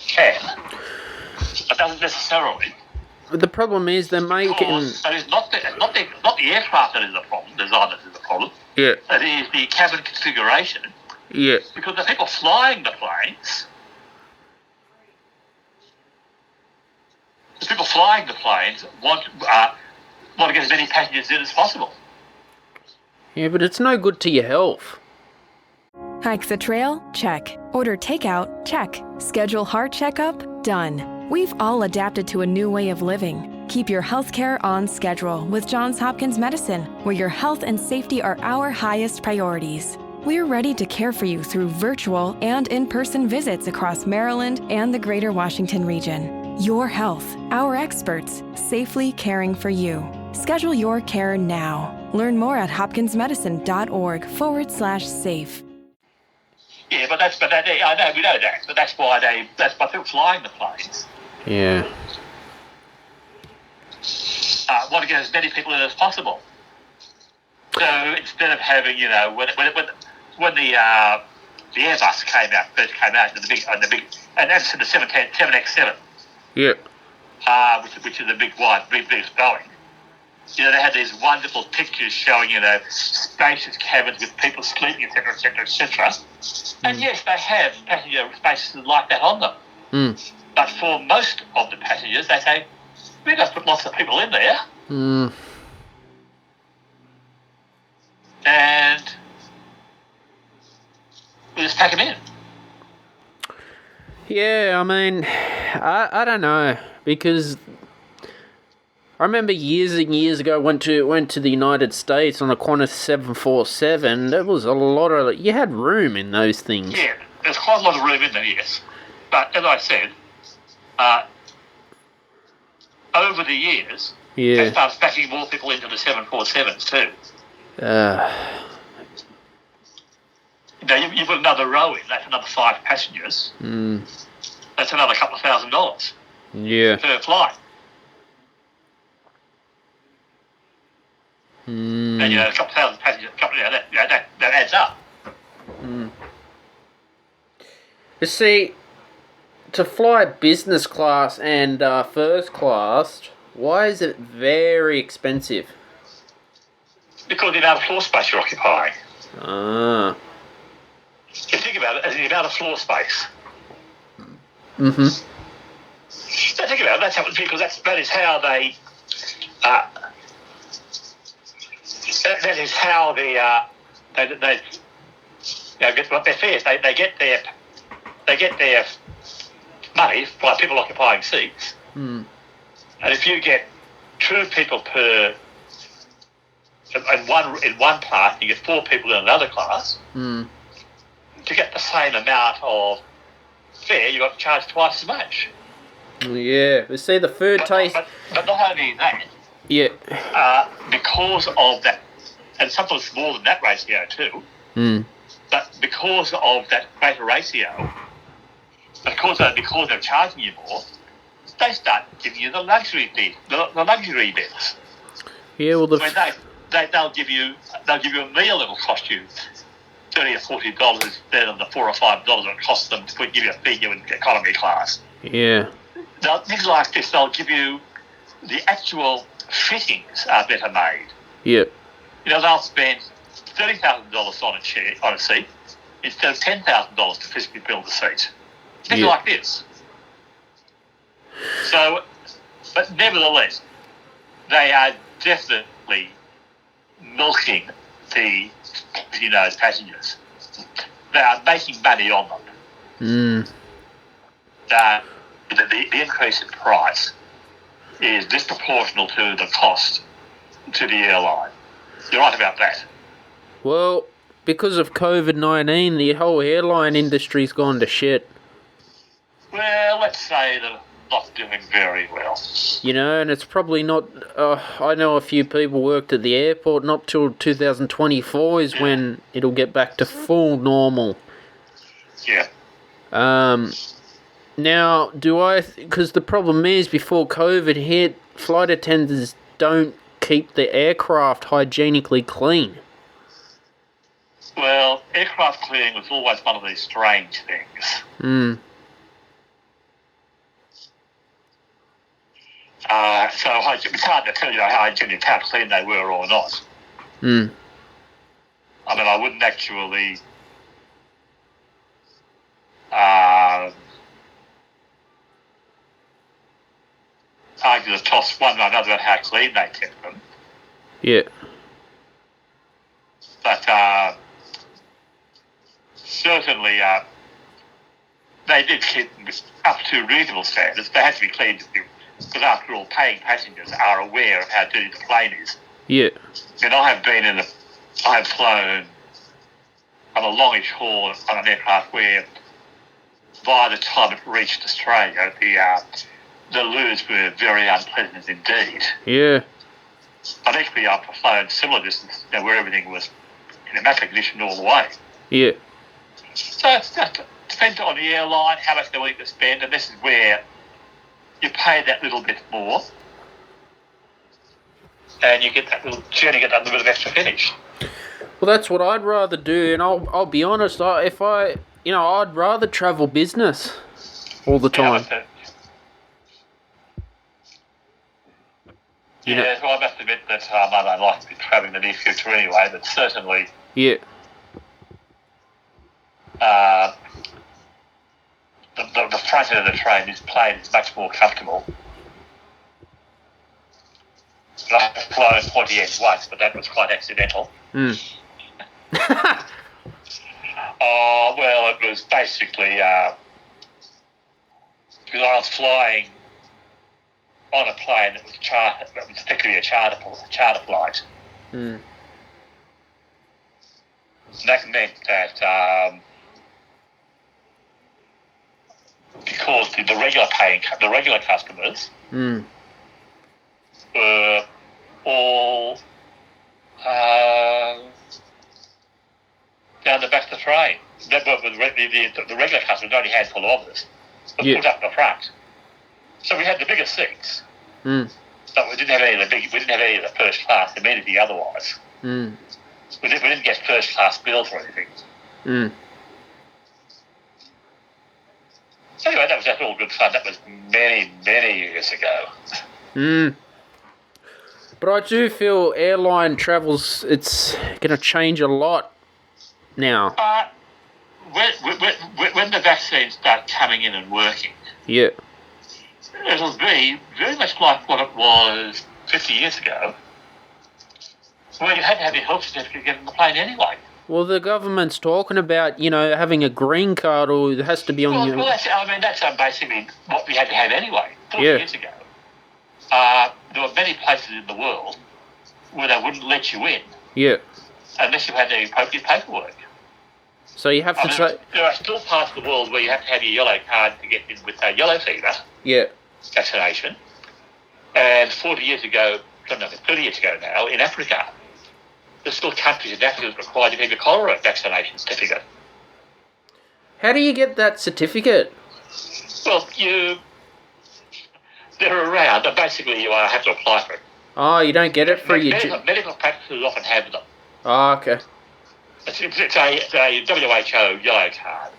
Can. But doesn't necessarily. But the problem is they're making... Because it is not the aircraft that is the problem, the design that is the problem. Yeah. It is the cabin configuration. Yeah. Because the people flying the planes... want to get as many passengers in as possible. Yeah, but it's no good to your health. Hike the trail? Check. Order takeout? Check. Schedule heart checkup? Done. We've all adapted to a new way of living. Keep your healthcare on schedule with Johns Hopkins Medicine, where your health and safety are our highest priorities. We're ready to care for you through virtual and in-person visits across Maryland and the greater Washington region. Your health, our experts, safely caring for you. Schedule your care now. Learn more at hopkinsmedicine.org/safe. Yeah, I know we know that, but that's why people flying the planes. Yeah. Want to get as many people in as possible. So instead of having, when the Airbus first came out, the big, and that's the 7X7. Yeah. Which is the biggest Boeing. They had these wonderful pictures showing, spacious cabins with people sleeping, etc., etc., etc. And yes, they have passenger spaces like that on them. Mm. But for most of the passengers, they say, we just put lots of people in there. Mm. And we just pack them in. Yeah, I mean, I don't know, because I remember years and years ago went to the United States on a Qantas 747. There was a lot of, you had room in those things. Yeah, there's quite a lot of room in there, yes. But as I said, over the years, they started packing more people into the 747s too. You've got another row in, that's another 5 passengers. Mm. That's another couple of $1,000 per flight. Mm. And, a couple of thousand passengers, that adds up. Mm. You see, to fly business class and first class, why is it very expensive? Because of the amount of floor space you're occupying. Ah. You think about it as the amount of floor space. Mm-hmm. So think about it, that's how, because that is how they... that is how they get what their fares. They get their money by people occupying seats. Mm. And if you get 2 people per in one class, you get 4 people in another class. Mm. To get the same amount of fare, you got to charge twice as much. Yeah, you see the food taste. But not only that. Yeah. Because of that, and sometimes more than that ratio too. Mm. But because of that greater ratio, because they're charging you more, they start giving you the luxury beds. Yeah, well, they'll give you a meal that'll cost you $30 or $40 instead of the $4 or $5 it costs them to give you a feed you in economy class. Yeah. Things like this, they'll give you the actual fittings are better made. Yeah. They'll spend $30,000 on a seat instead of $10,000 to physically build the seat. Things like this. So, but nevertheless, they are definitely milking the passengers. They are making money on them. The increase in price is disproportional to the cost to the airline. You're right about that. Well, because of COVID-19, the whole airline industry's gone to shit. Well, let's say they're not doing very well. And it's probably not... I know a few people worked at the airport. Not till 2024 is when it'll get back to full normal. Yeah. Now, because the problem is, before COVID hit, flight attendants don't keep the aircraft hygienically clean. Well, aircraft cleaning was always one of these strange things. Mm. So it's hard to tell you how clean they were or not. Mm. I mean, I wouldn't actually argue the toss one way or another about how clean they kept them. Yeah. But certainly they did keep them up to reasonable standards. They had to be cleaned because, after all, paying passengers are aware of how dirty the plane is. Yeah. And I have flown on a longish haul on an aircraft where, by the time it reached Australia, the loos were very unpleasant indeed. Yeah. But actually, I've flown similar distance where everything was in immaculate condition all the way. Yeah. So it's just depends on the airline, how much they're willing to spend, and this is where you pay that little bit more, and you get that little bit of extra finish. Well, that's what I'd rather do, and I'll be honest. I'd rather travel business all the time. Yeah, well, I must admit that I don't like to be travelling in the near future anyway, but certainly. Yeah. The front end of the train is much more comfortable. I've flown pointy ends once, but that was quite accidental. Well, it was basically because I was flying on a plane that was effectively a charter flight. That meant that because the regular customers were all down the back of the train. The regular customers, only a handful of us, were put up the front. So we had the biggest seats, but we didn't have any of the first class amenity otherwise. We didn't get first class bills or anything. So anyway, that was just all good fun. That was many, many years ago. But I do feel airline travels, it's going to change a lot now. When the vaccines start coming in and working, it'll be very much like what it was 50 years ago, where you had to have your health certificate to get on the plane anyway. Well, the government's talking about, having a green card, or it has to be on your... Well, that's basically what we had to have anyway, 40 years ago. There were many places in the world where they wouldn't let you in unless you had the appropriate paperwork. So you have to... There are still parts of the world where you have to have your yellow card to get in with yellow fever vaccination. And 30 years ago now, in Africa, there's still countries in Africa that require you to have a cholera vaccination certificate. How do you get that certificate? Well, they're around, and basically you have to apply for it. Oh, you don't get it for your... Medical practices often have them. Oh, okay. It's a WHO yellow card.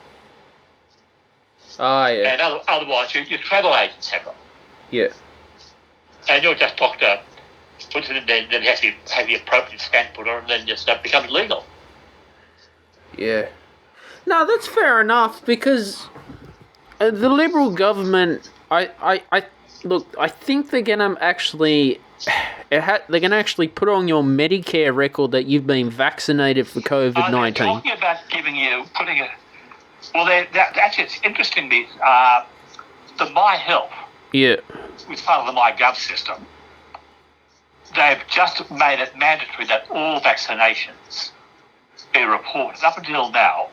Oh, yeah. And otherwise, your travel agents have them. Yeah. And your just doctor puts it in there, then has to have the appropriate stamp put on, and then just becomes legal. Yeah. No, that's fair enough, because the Liberal government, I think they're gonna actually, they're gonna actually put on your Medicare record that you've been vaccinated for COVID-19. They're talking about putting it. Well, actually, it's interesting. The My Health, which is part of the MyGov system, they've just made it mandatory that all vaccinations be reported. Up until now,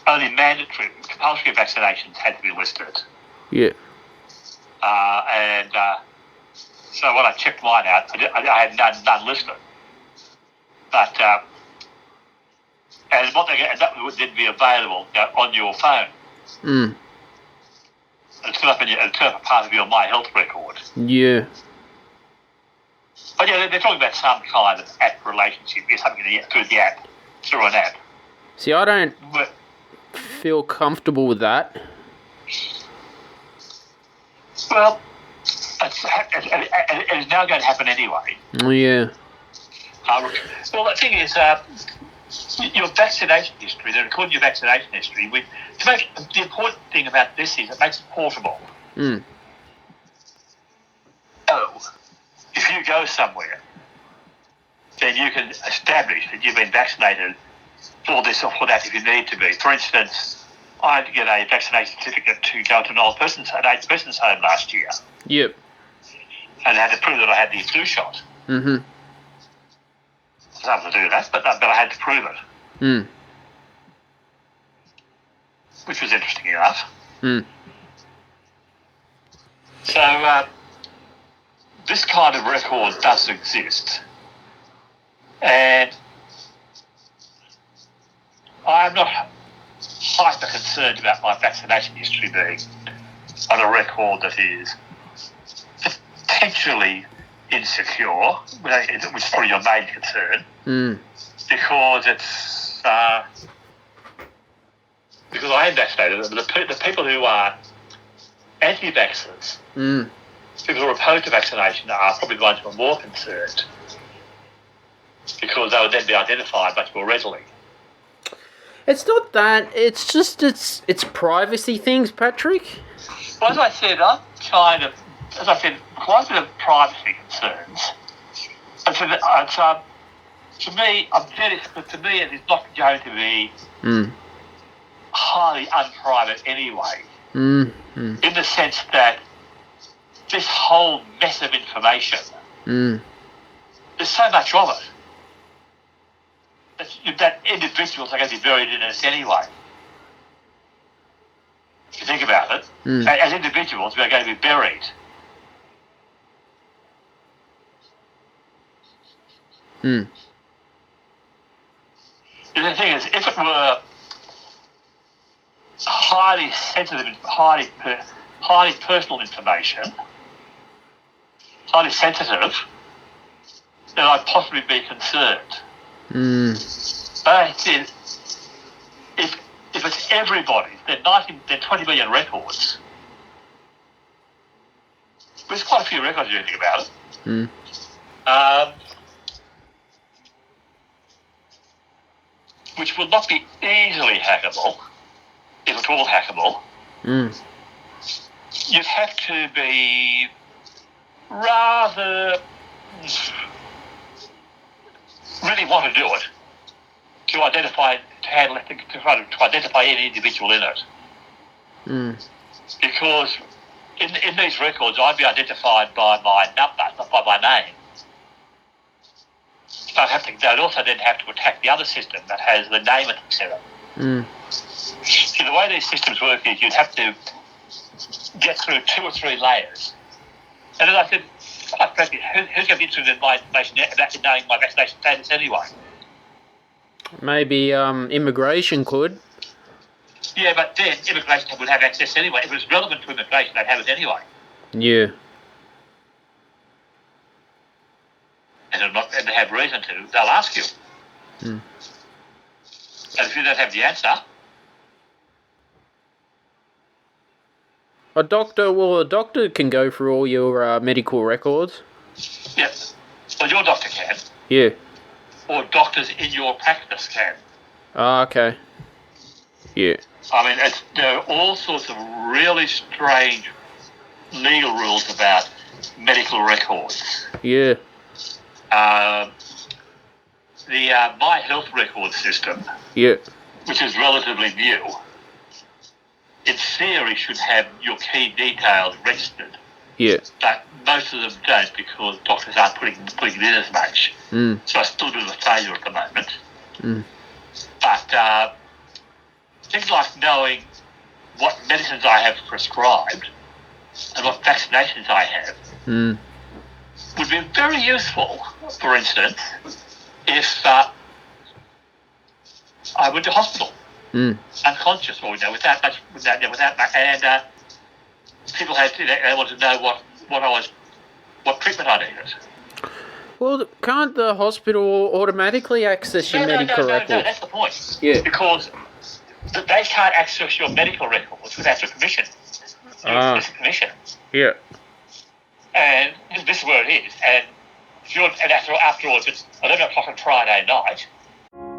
only mandatory, compulsory vaccinations had to be listed. Yeah. So when I checked mine out, I had none listed. But and that would then be available on your phone. It's up in it's part of your My Health record. Yeah. But they're talking about some kind of app relationship, something through an app. See, I don't feel comfortable with that. Well, it's now going to happen anyway. Yeah. Well, the thing is, your vaccination history, they record your vaccination history. The important thing about this is it makes it portable. If you go somewhere, then you can establish that you've been vaccinated for this or for that if you need to be. For instance, I had to get a vaccination certificate to go to an aged person's home last year. Yep. And I had to prove that I had the flu shot. I was able to do that, but I had to prove it. Which was interesting enough. So, this kind of record does exist. And I'm not hyper concerned about my vaccination history being on a record that is potentially insecure, which is probably your main concern, because it's because I am vaccinated. The people who are anti-vaxxers, people who are opposed to vaccination, are probably the ones who are more concerned, because they would then be identified much more readily. It's not that. It's just it's privacy things, Patrick. Well, as I said, quite a bit of privacy concerns. And to me, it is not going to be highly unprivate anyway. In the sense that this whole mess of information, there's so much of it that individuals are going to be buried in it anyway. If you think about it, as individuals, we are going to be buried. And the thing is, if it were highly sensitive, highly personal information, highly sensitive, then I'd possibly be concerned. But if it's everybody, then 20 million records. There's quite a few records if you think about it. Which will not be easily hackable, if at all hackable. You'd have to be rather really want to do it to identify any individual in it. Because in these records, I'd be identified by my number, not by my name. So they'd also then have to attack the other system that has the name and etc. See, the way these systems work is you'd have to get through 2 or 3 layers. And as I said, quite frankly, who's going to be interested in my information, in knowing my vaccination status anyway? Maybe immigration could. Yeah, but then immigration would have access anyway. If it was relevant to immigration, they'd have it anyway. Yeah. And they have reason to, they'll ask you. And if you don't have the answer... A doctor can go through all your medical records. Yep. Well, your doctor can. Yeah. Or doctors in your practice can. Ah, okay. Yeah. I mean, there are all sorts of really strange legal rules about medical records. Yeah. The My Health Record system, which is relatively new, in theory should have your key details registered. Yeah. But most of them don't because doctors aren't putting it in as much. So I still do the failure at the moment. But things like knowing what medicines I have prescribed and what vaccinations I have would be very useful, for instance, if I went to hospital unconscious or without much, and people they wanted to know what treatment I needed. Well, can't the hospital automatically access your medical records? No, that's the point. Yeah. Because they can't access your medical records without your permission. Permission. Yeah. And this is where it is. And after all, if it's 11 o'clock on Friday night.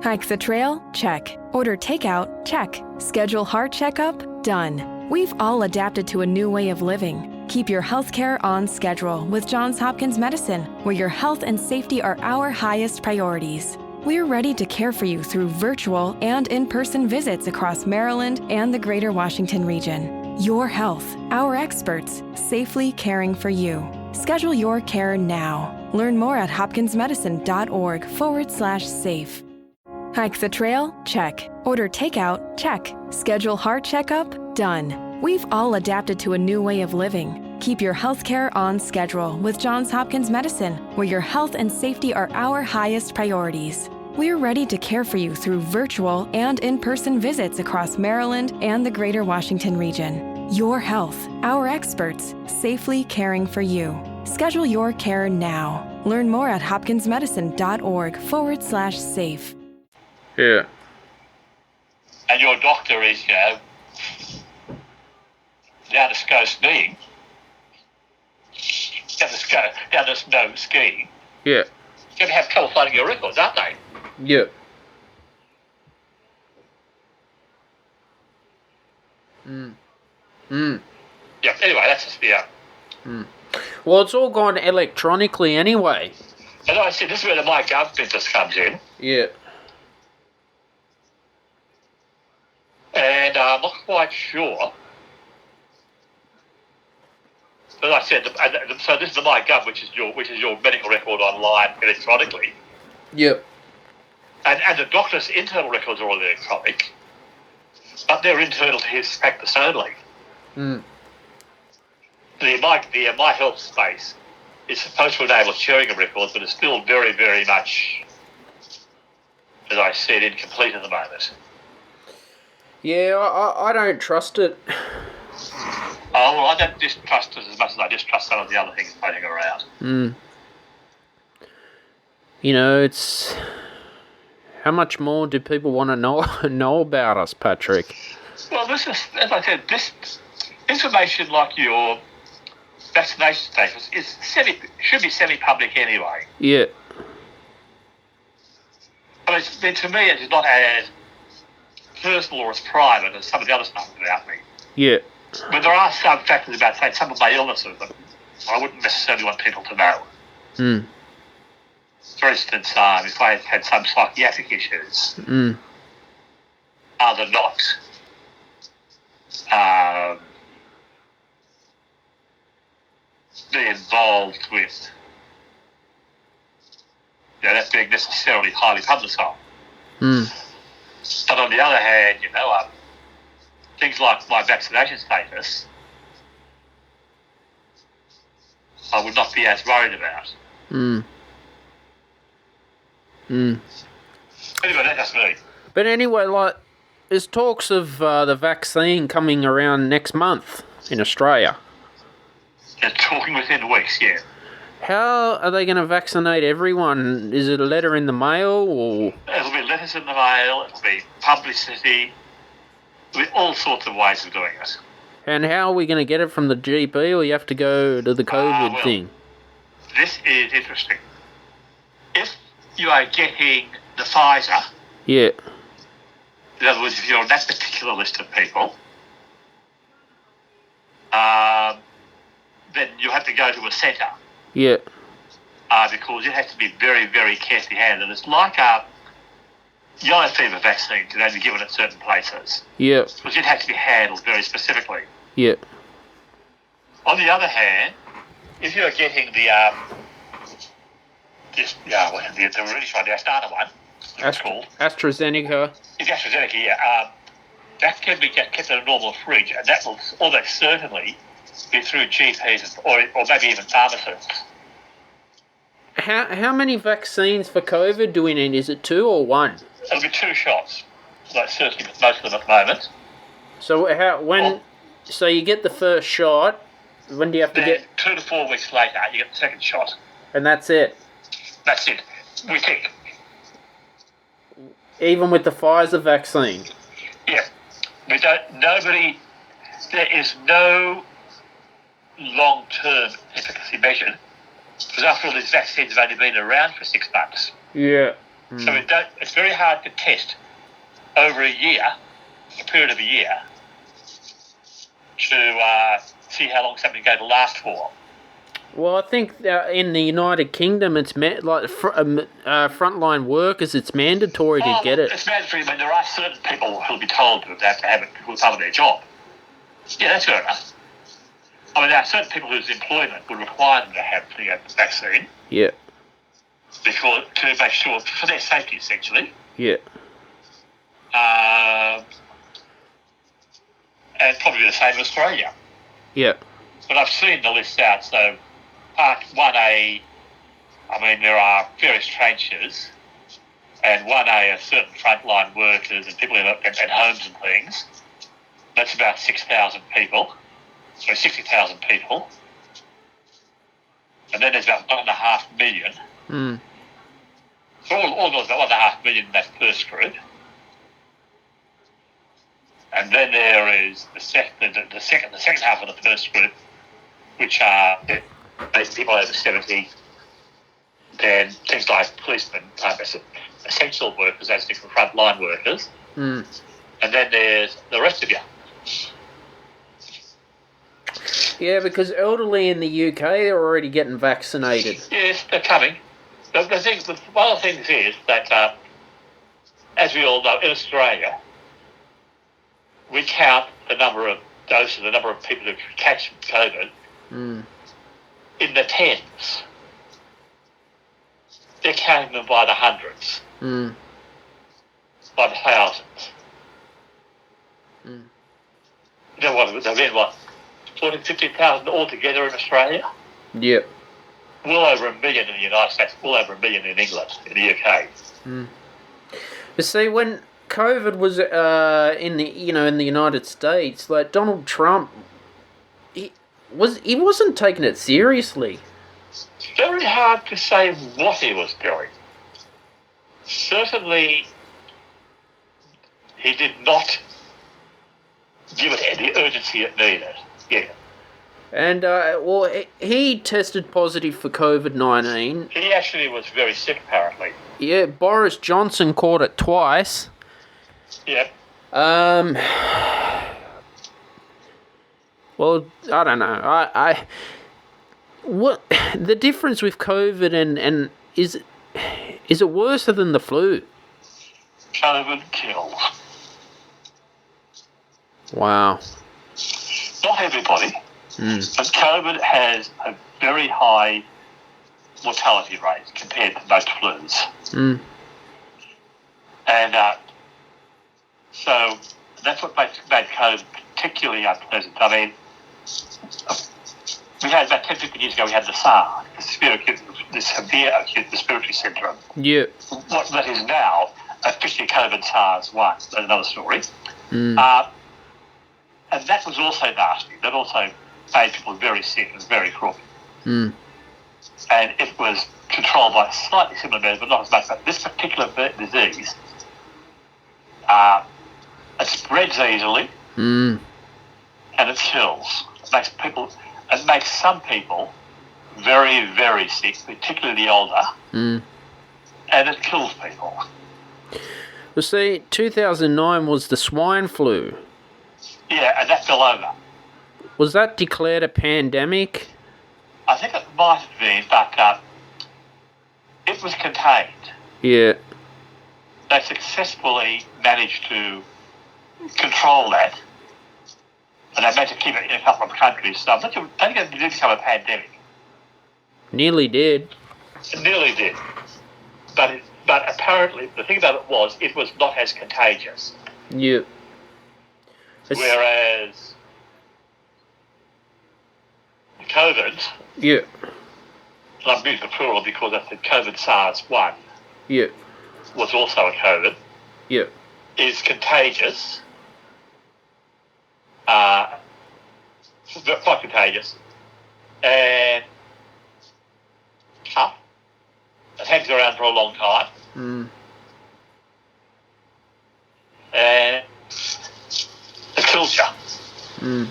Hike the trail? Check. Order takeout? Check. Schedule heart checkup? Done. We've all adapted to a new way of living. Keep your healthcare on schedule with Johns Hopkins Medicine, where your health and safety are our highest priorities. We're ready to care for you through virtual and in-person visits across Maryland and the greater Washington region. Your health, our experts, safely caring for you. Schedule your care now. Learn more at hopkinsmedicine.org/safe. Hike the trail? Check. Order takeout? Check. Schedule heart checkup? Done. We've all adapted to a new way of living. Keep your healthcare on schedule with Johns Hopkins Medicine, where your health and safety are our highest priorities. We're ready to care for you through virtual and in-person visits across Maryland and the greater Washington region. Your health, our experts, safely caring for you. Schedule your care now. Learn more at hopkinsmedicine.org/safe. Yeah. And your doctor is, down the snow skiing. Down the snow skiing. Yeah. You're going to have trouble finding your records, aren't they? Yeah. Yeah, anyway, that's just Well, it's all gone electronically anyway. And I said, this is where the MyGov business comes in. Yeah. And I'm not quite sure. As I said, so this is the MyGov, which is your medical record online electronically. Yep. And the doctor's internal records are all electronic, but they're internal to his practice only. Mm. The My Health space is supposed to enable sharing of records, but it's still very, very much, as I said, incomplete at the moment. Yeah, I don't trust it. Oh, well, I don't distrust it as much as I distrust some of the other things floating around. Mm. You know, it's... How much more do people want to know about us, Patrick? Well, this is, as I said, this information like your vaccination status should be semi-public anyway. Yeah. But to me, it's not as personal or as private as some of the other stuff about me. Yeah. But there are some factors about, say, some of my illnesses that I wouldn't necessarily want people to know. Mm. For instance, if I had some psychiatric issues, other not be involved with that being necessarily highly publicised. Mm. But on the other hand, things like my vaccination status, I would not be as worried about. Mm. Mm. Anyway, that's me. But anyway, like, there's talks of the vaccine coming around next month in Australia. They're talking within weeks, yeah. How are they going to vaccinate everyone? Is it a letter in the mail, or...? It'll be letters in the mail, it'll be publicity, there'll be all sorts of ways of doing it. And how are we going to get it from the GP, or you have to go to the COVID thing? This is interesting. If you are getting the Pfizer, yeah. in other words, if you're on that particular list of people, then you have to go to a centre. Yeah. Because it has to be very, very carefully handled. It's like a yellow fever vaccine can only be given at certain places. Yeah. Because it has to be handled very specifically. Yeah. On the other hand, if you're getting the British one, the Astana one, it's called AstraZeneca. It's AstraZeneca, yeah. That can be kept in a normal fridge, and that will almost certainly be through GPs or maybe even pharmacists. How many vaccines for COVID do we need? Is it 2 or 1? It'll be 2 shots, like certainly with most of them at the moment. So so you get the first shot. When do you have to get? 2 to 4 weeks later, you get the second shot. And that's it. That's it. We think. Even with the Pfizer vaccine. Yeah. There is no long-term efficacy measured, because after all, these vaccines have only been around for 6 months. Yeah. Mm. So it's very hard to test over a period of a year, to see how long something's going to last for. Well, I think in the United Kingdom, it's frontline workers, it's mandatory to get it. It's mandatory, but there are certain people who will be told to have it as part of their job. Yeah, that's fair enough. I mean, there are certain people whose employment would require them to have the vaccine. Yeah. To make sure, for their safety, essentially. Yeah. And probably the same in Australia. Yeah. But I've seen the list out, so Part 1A, I mean, there are various tranches. and 1A are certain frontline workers and people in homes and things. That's about 6,000 people. So 60,000 people. And then there's about 1.5 million. So all those about 1.5 million in that first group. And then there is the second half of the first group, which are basically people over 70. Then things like policemen, essential workers, as different frontline workers. And then there's the rest of you. Yeah, because elderly in the UK, they're already getting vaccinated. Yes, they're coming. One of the things is that, as we all know, in Australia, we count the number of doses, the number of people who catch COVID in the tens. They're counting them by the hundreds, by the thousands. There've been, 14,000, 15,000 altogether in Australia? Yep. Well over 1 million in the United States, well over 1 million in England, in the UK. But see, when COVID was in the United States, like Donald Trump, he wasn't taking it seriously. It's very hard to say what he was doing. Certainly, he did not give it any urgency it needed. Yeah. And, he tested positive for COVID-19. He actually was very sick, apparently. Yeah, Boris Johnson caught it twice. Yep. Well, I don't know. What the difference with COVID and is it worse than the flu? COVID kills. Wow. Not everybody, but COVID has a very high mortality rate compared to most flus. And so that's what made COVID particularly unpleasant. I mean, we had about 10, 15 years ago, we had the SARS, the severe acute respiratory syndrome. Yeah. What that is now, officially COVID SARS-1. That's another story. And that was also nasty. That also made people very sick and very crook. And it was controlled by slightly similar measures, but not as much. But this particular disease, it spreads easily, and it kills. It makes some people very, very sick, particularly the older, and it kills people. Well, see, 2009 was the swine flu. Yeah, and that fell over. Was that declared a pandemic? I think it might have been, but it was contained. Yeah. They successfully managed to control that, and they managed to keep it in a couple of countries. So I think it did become a pandemic. Nearly did. It nearly did. But apparently, the thing about it was not as contagious. Yeah. Whereas COVID, yeah, and I'm using the plural because I said COVID SARS-1, yeah, was also a COVID, yeah, is contagious, quite contagious, and tough. It hangs around for a long time, and it kills you.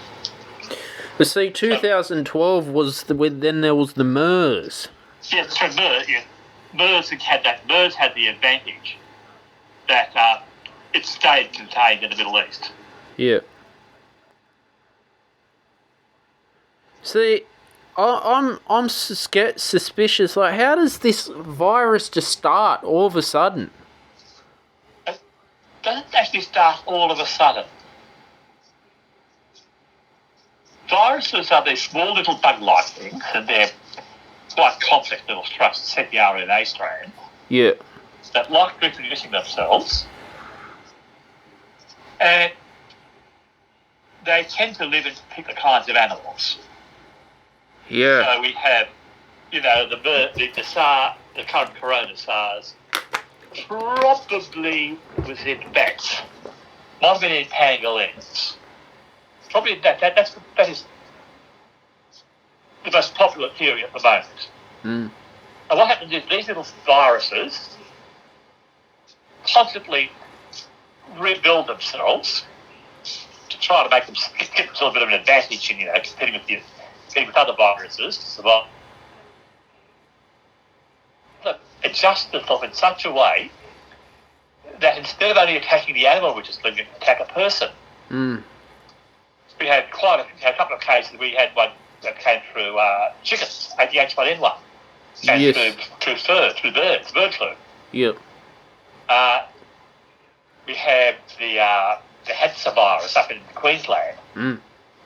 But see, 2012 was then there was the MERS. Yeah, so MERS had the advantage that it stayed contained in the Middle East. Yeah. See, I'm suspicious. Like, how does this virus just start all of a sudden? It doesn't actually start all of a sudden. Viruses are these small little bug-like things, and they're quite complex little structures, set the RNA strand. Yeah. That like reproducing themselves, and they tend to live in particular kinds of animals. Yeah. So we have, the current corona SARS, probably was in bats. Might have been in pangolins. Probably that is the most popular theory at the moment. Mm. And what happens is these little viruses constantly rebuild themselves to try to make them get themselves a bit of an advantage in, competing with other viruses to survive. Adjust themselves in such a way that instead of only attacking the animal which is living, attack a person. Mm. We had a couple of cases. We had one that came through chickens, the H1N1. Came Yes. through bird flu. Yep. We had the Hansa virus up in Queensland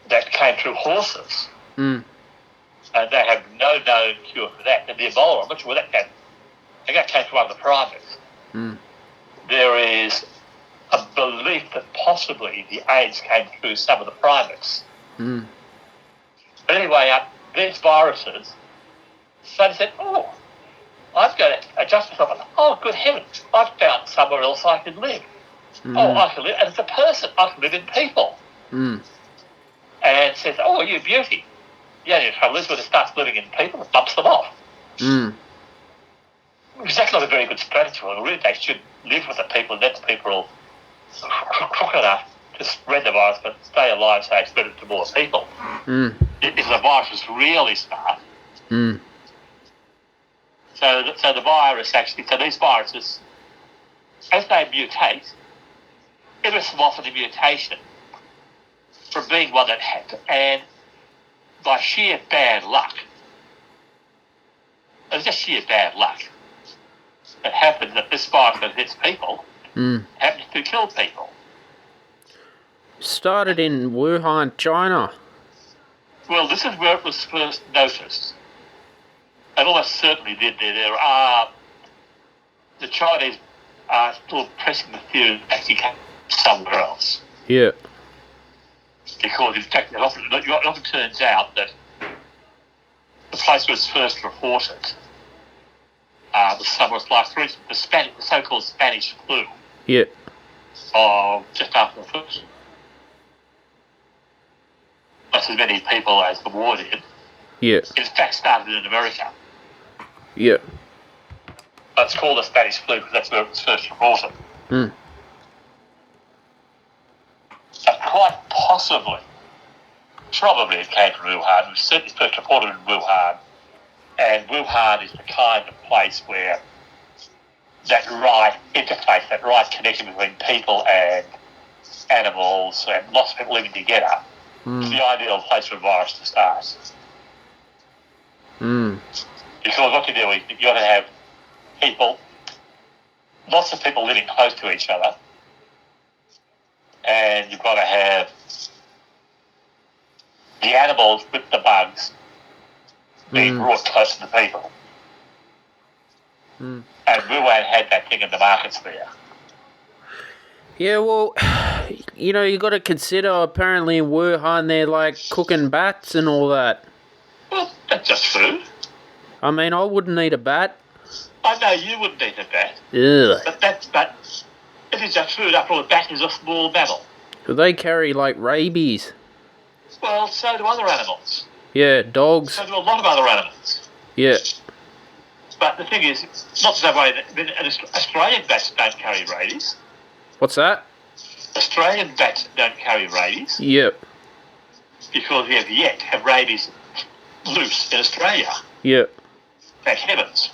that came through horses. Mm. And they have no known cure for that. And the Ebola, I'm not sure where that came. I think that came from one of the primates. Mm. There is a belief that possibly the AIDS came through some of the primates. Mm. But anyway, these viruses, so they said, I've got to adjust myself. Oh, good heavens, I've found somewhere else I can live. Mm. Oh, I can live, and as a person, I can live in people. Mm. And says, you're a beauty. Yeah, the trouble is when it starts living in people, it bumps them off. Mm. Because that's not a very good strategy. Well, really, they should live with the people, and let the people crook enough to spread the virus, but stay alive so they spread it to more people. Mm. If the virus is really smart. Mm. So the virus actually, so these viruses, as they mutate, every so often the mutation from being one that had, and by sheer bad luck, it's just sheer bad luck, it happens that this virus that hits people happens to kill people. Started in Wuhan, China. Well, this is where it was first noticed. And almost certainly did. There are, the Chinese are still pressing the theory that it actually came somewhere else. Yeah. Because in fact, it often turns out that the place where it's first reported was somewhere like, for instance, the so-called Spanish flu Yeah. of just after the first. Not as many people as the war did. Yeah. In fact, started in America. Yeah. It's called the Spanish flu because that's where it was first reported. Mm. So quite possibly, probably it came from Wuhan. It was certainly first reported in Wuhan. And Wuhan is the kind of place where that right interface, that right connection between people and animals and lots of people living together is the ideal place for a virus to start. Mm. Because what you do is you've got to have people, lots of people living close to each other, and you've got to have the animals with the bugs being brought close to the people. Mm. And Wuhan had that thing in the markets there. Yeah, well, you got to consider, apparently in Wuhan they're like cooking bats and all that. Well, that's just food. I mean, I wouldn't eat a bat. I know you wouldn't eat a bat. Ugh. But it is just food. After all, a bat is a small mammal. Do they carry like rabies? Well, so do other animals. Yeah, dogs. So do a lot of other animals. Yeah. But the thing is, not that way. Australian bats don't carry rabies. What's that? Australian bats don't carry rabies. Yep. Because we have yet to have rabies loose in Australia. Yep. Thank heavens.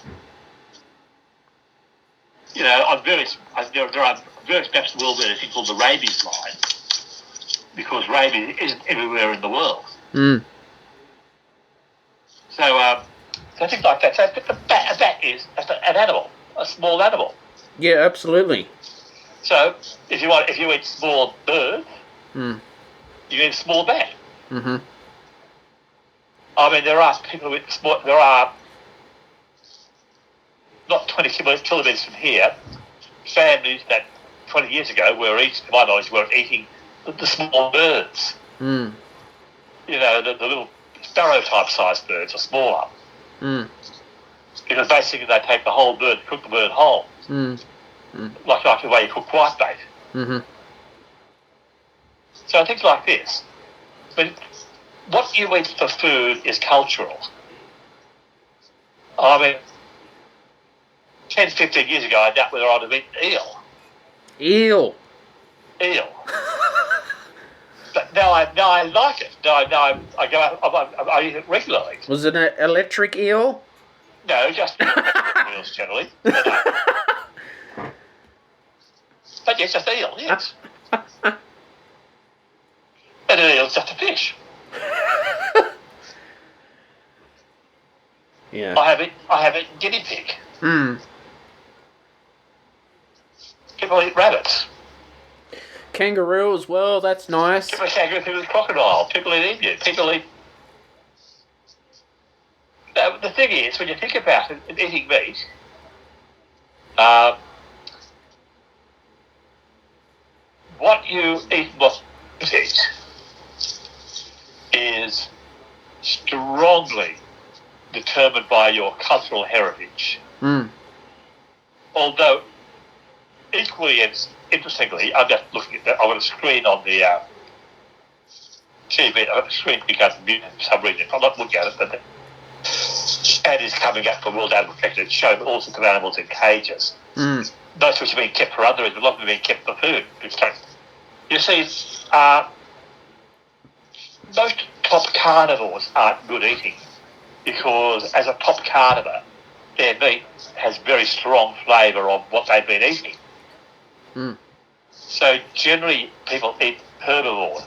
On there are various maps of the world where there's a thing called the rabies line, because rabies isn't everywhere in the world. Mm. So things like that. So a bat is an animal, a small animal. Yeah, absolutely. So if you eat small bird, you eat a small bat. Mm-hmm. I mean, there are not 20 kilometres from here, families that 20 years ago to my knowledge, were eating the small birds. Mm. The little sparrow-type sized birds are smaller. Mm. Because basically they take the whole bird, cook the bird whole. Mm. like the way you cook whitebait. Mm-hmm. So things like this. But what you eat for food is cultural. I mean, 10, 15 years ago, I doubt whether I'd have eaten eel. Eel. But now I like it. Now I go out, I eat it regularly. Was it an electric eel? No, just eels generally. But yes, just eel, yes. And an eel's just a fish. Yeah. I have eaten guinea pig. Mm. People eat rabbits. Kangaroo as well, that's nice. People eat kangaroo, people eat crocodile, people eat emu, people eat... Now, the thing is, when you think about it, eating meat, what you eat, what you eat, is strongly determined by your cultural heritage. Mm. Although, equally and interestingly, I'm just looking at that. I've got a screen on the TV. I've got a screen because muted for some reason. I'm not looking at it, but the ad is coming up for World Animal Protection. It's showing all sorts of animals in cages. Mm. Most of which are being kept for other reasons. A lot of them are being kept for food. You see, most top carnivores aren't good eating because as a top carnivore, their meat has very strong flavour of what they've been eating. Mm. So generally people eat herbivores.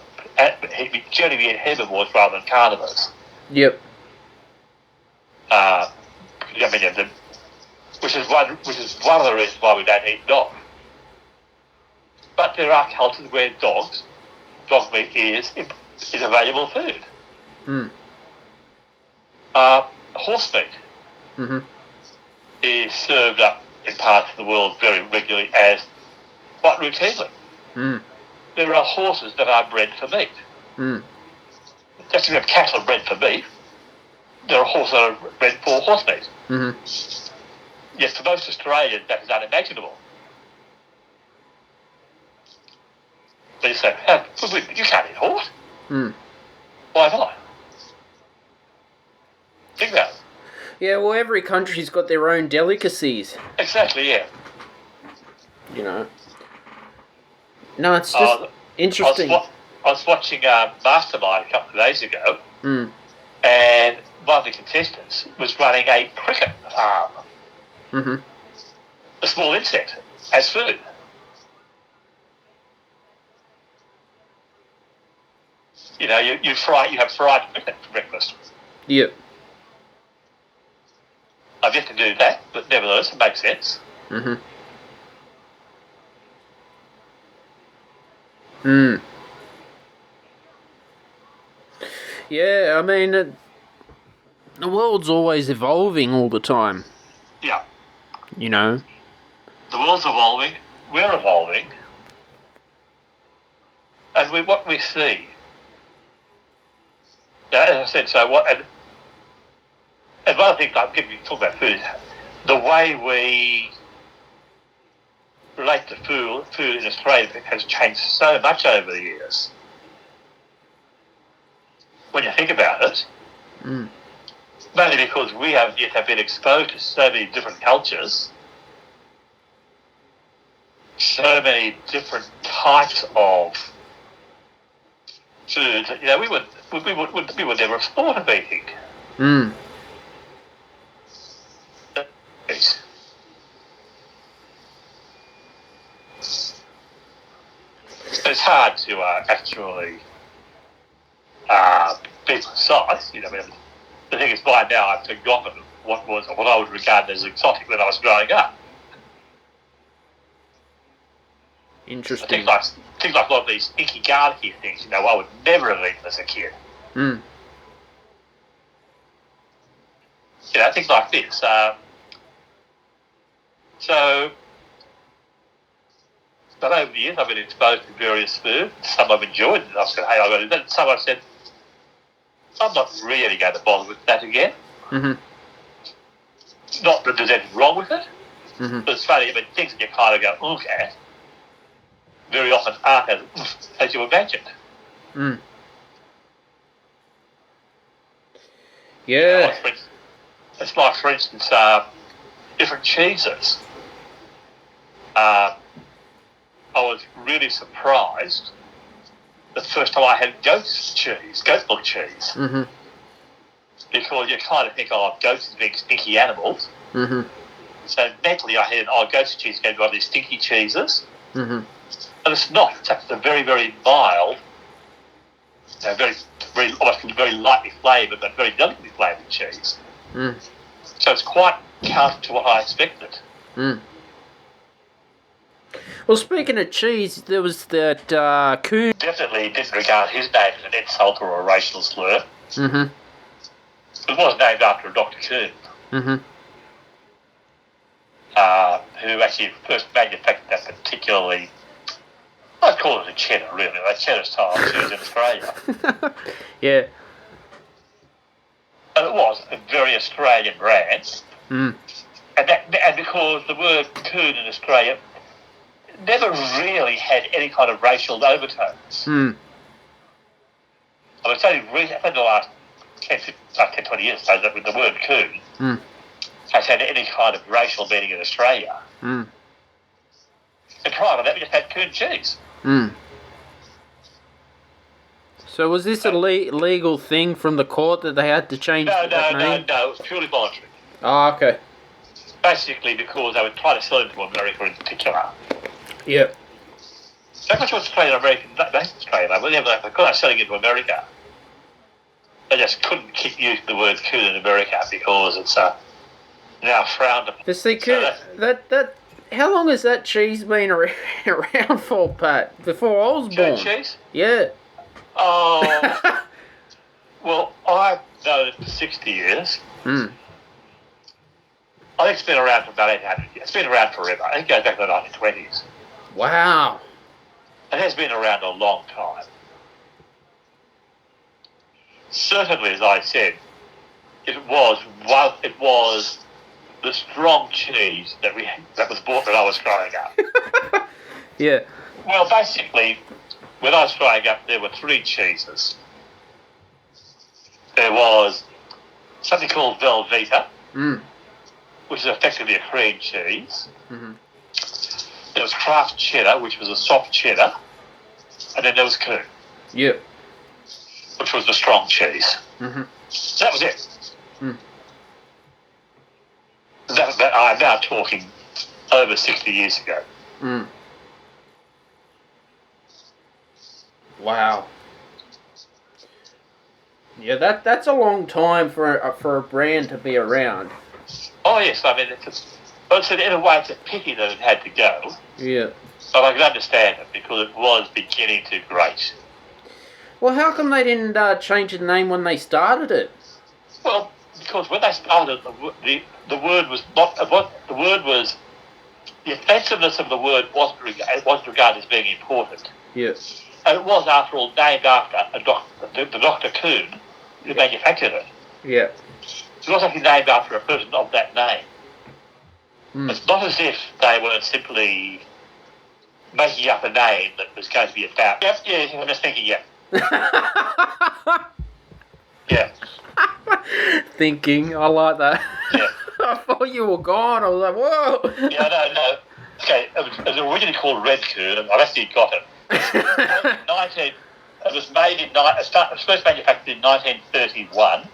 Generally we eat herbivores rather than carnivores. Yep. Which is one of the reasons why we don't eat dog. But there are cultures where dog meat is a valuable food. Mm. Horse meat Mm-hmm. is served up in parts of the world very regularly as quite routinely. Mm. There are horses that are bred for meat. Mm. Just as we have cattle bred for beef, there are horses that are bred for horse meat. Mm-hmm. Yes, for most Australians that is unimaginable. They say, you can't eat horse. Mm. Why not? Think about it. Yeah, well, every country's got their own delicacies. Exactly, yeah. You know. No, it's just interesting. I was watching Mastermind a couple of days ago, Mm. and one of the contestants was running a cricket farm, Mm-hmm. a small insect, as food. You know, you have fried cricket for breakfast. Yep. I've yet to do that, but nevertheless, it makes sense. Mm-hmm. Mm. Yeah, I mean, the world's always evolving all the time, Yeah. you know. The world's evolving, we're evolving, and what we see. Now, as I said, and one of the things I'm giving you talk about food is the way we relate to food in Australia has changed so much over the years. When you think about it, mainly because we have been exposed to so many different cultures, so many different types of food. You know, we would never have thought of eating. Mm. It's hard to actually be precise. You know, I mean, the thing is, by now I've forgotten what I would regard as exotic when I was growing up. Interesting. Things like a lot of these icky garlicky things, you know, I would never have eaten as a kid. Mm. You know, things like this. But over the years, I've been exposed to various foods. Some I've enjoyed, and I've said, hey, I've got to do that. Some I've said, I'm not really going to bother with that again. Mm-hmm. Not that there's anything wrong with it, But it's funny, but things that you kind of go, look at, very often aren't as you imagine. Yeah. It's like, for instance, different cheeses. I was really surprised the first time I had goat milk cheese. Because you kind of think, goats are big stinky animals. So mentally I had, goat's cheese is going to be one of these stinky cheeses. And it's not. It's actually a very, very mild, very, very, almost very lightly flavoured, but very delicately flavoured cheese. So it's quite counter to what I expected. Well, speaking of cheese, there was that coon. Definitely didn't regard his name as an insult or a racial slur. It was named after a Dr. Coon. Who actually first manufactured that particularly, I'd call it a cheddar, really, that cheddar style cheese in Australia. Yeah. And it was a very Australian brand. And because the word coon in Australia never really had any kind of racial overtones. I mean, it's only in the last 10, 20 years so that with the word coon has had any kind of racial meaning in Australia. And prior to that, we just had coon cheese. So was this a legal thing from the court that they had to change that name? No, it was purely voluntary. Oh, okay. Basically because they were trying to sell it to America in particular. Yep. So much was Australian American, Australia, because they're selling it to America, they just couldn't keep using the word coon in America because it's now frowned upon. But see, that how long has that cheese been around for, Pat? Before I was born? Cheese? Yeah. Oh, well, I've known it for 60 years. I think it's been around for about 800 years. It's been around forever. I think it goes back to the 1920s. Wow. It has been around a long time. Certainly, as I said, it was the strong cheese that was bought when I was growing up. Yeah. Well, basically, when I was growing up, there were three cheeses. There was something called Velveeta, which is effectively a cream cheese. There was Kraft cheddar, which was a soft cheddar, and then there was coon. Yep. Which was the strong cheese. So that was it. That I'm now talking over 60 years ago. Wow. Yeah, that's a long time for a brand to be around. Oh yes, I mean in a way it's a pity that it had to go. Yeah. But I can understand it because it was beginning to grate. Well, how come they didn't change the name when they started it? Well, because when they started, the word was not what the word was. The offensiveness of the word wasn't regarded as being important. Yes. And it was, after all, named after the Dr. Coon who manufactured it. Yeah. It was actually named after a person of that name. It's not as if they were simply making up a name that was going to be about. Yep, yeah, I'm just thinking, yeah. Yeah. Thinking, I like that. Yeah. I thought you were gone. I was like, whoa. Yeah, no. Okay, it was originally called Red Coon, and I've actually got it. It was first manufactured in 1931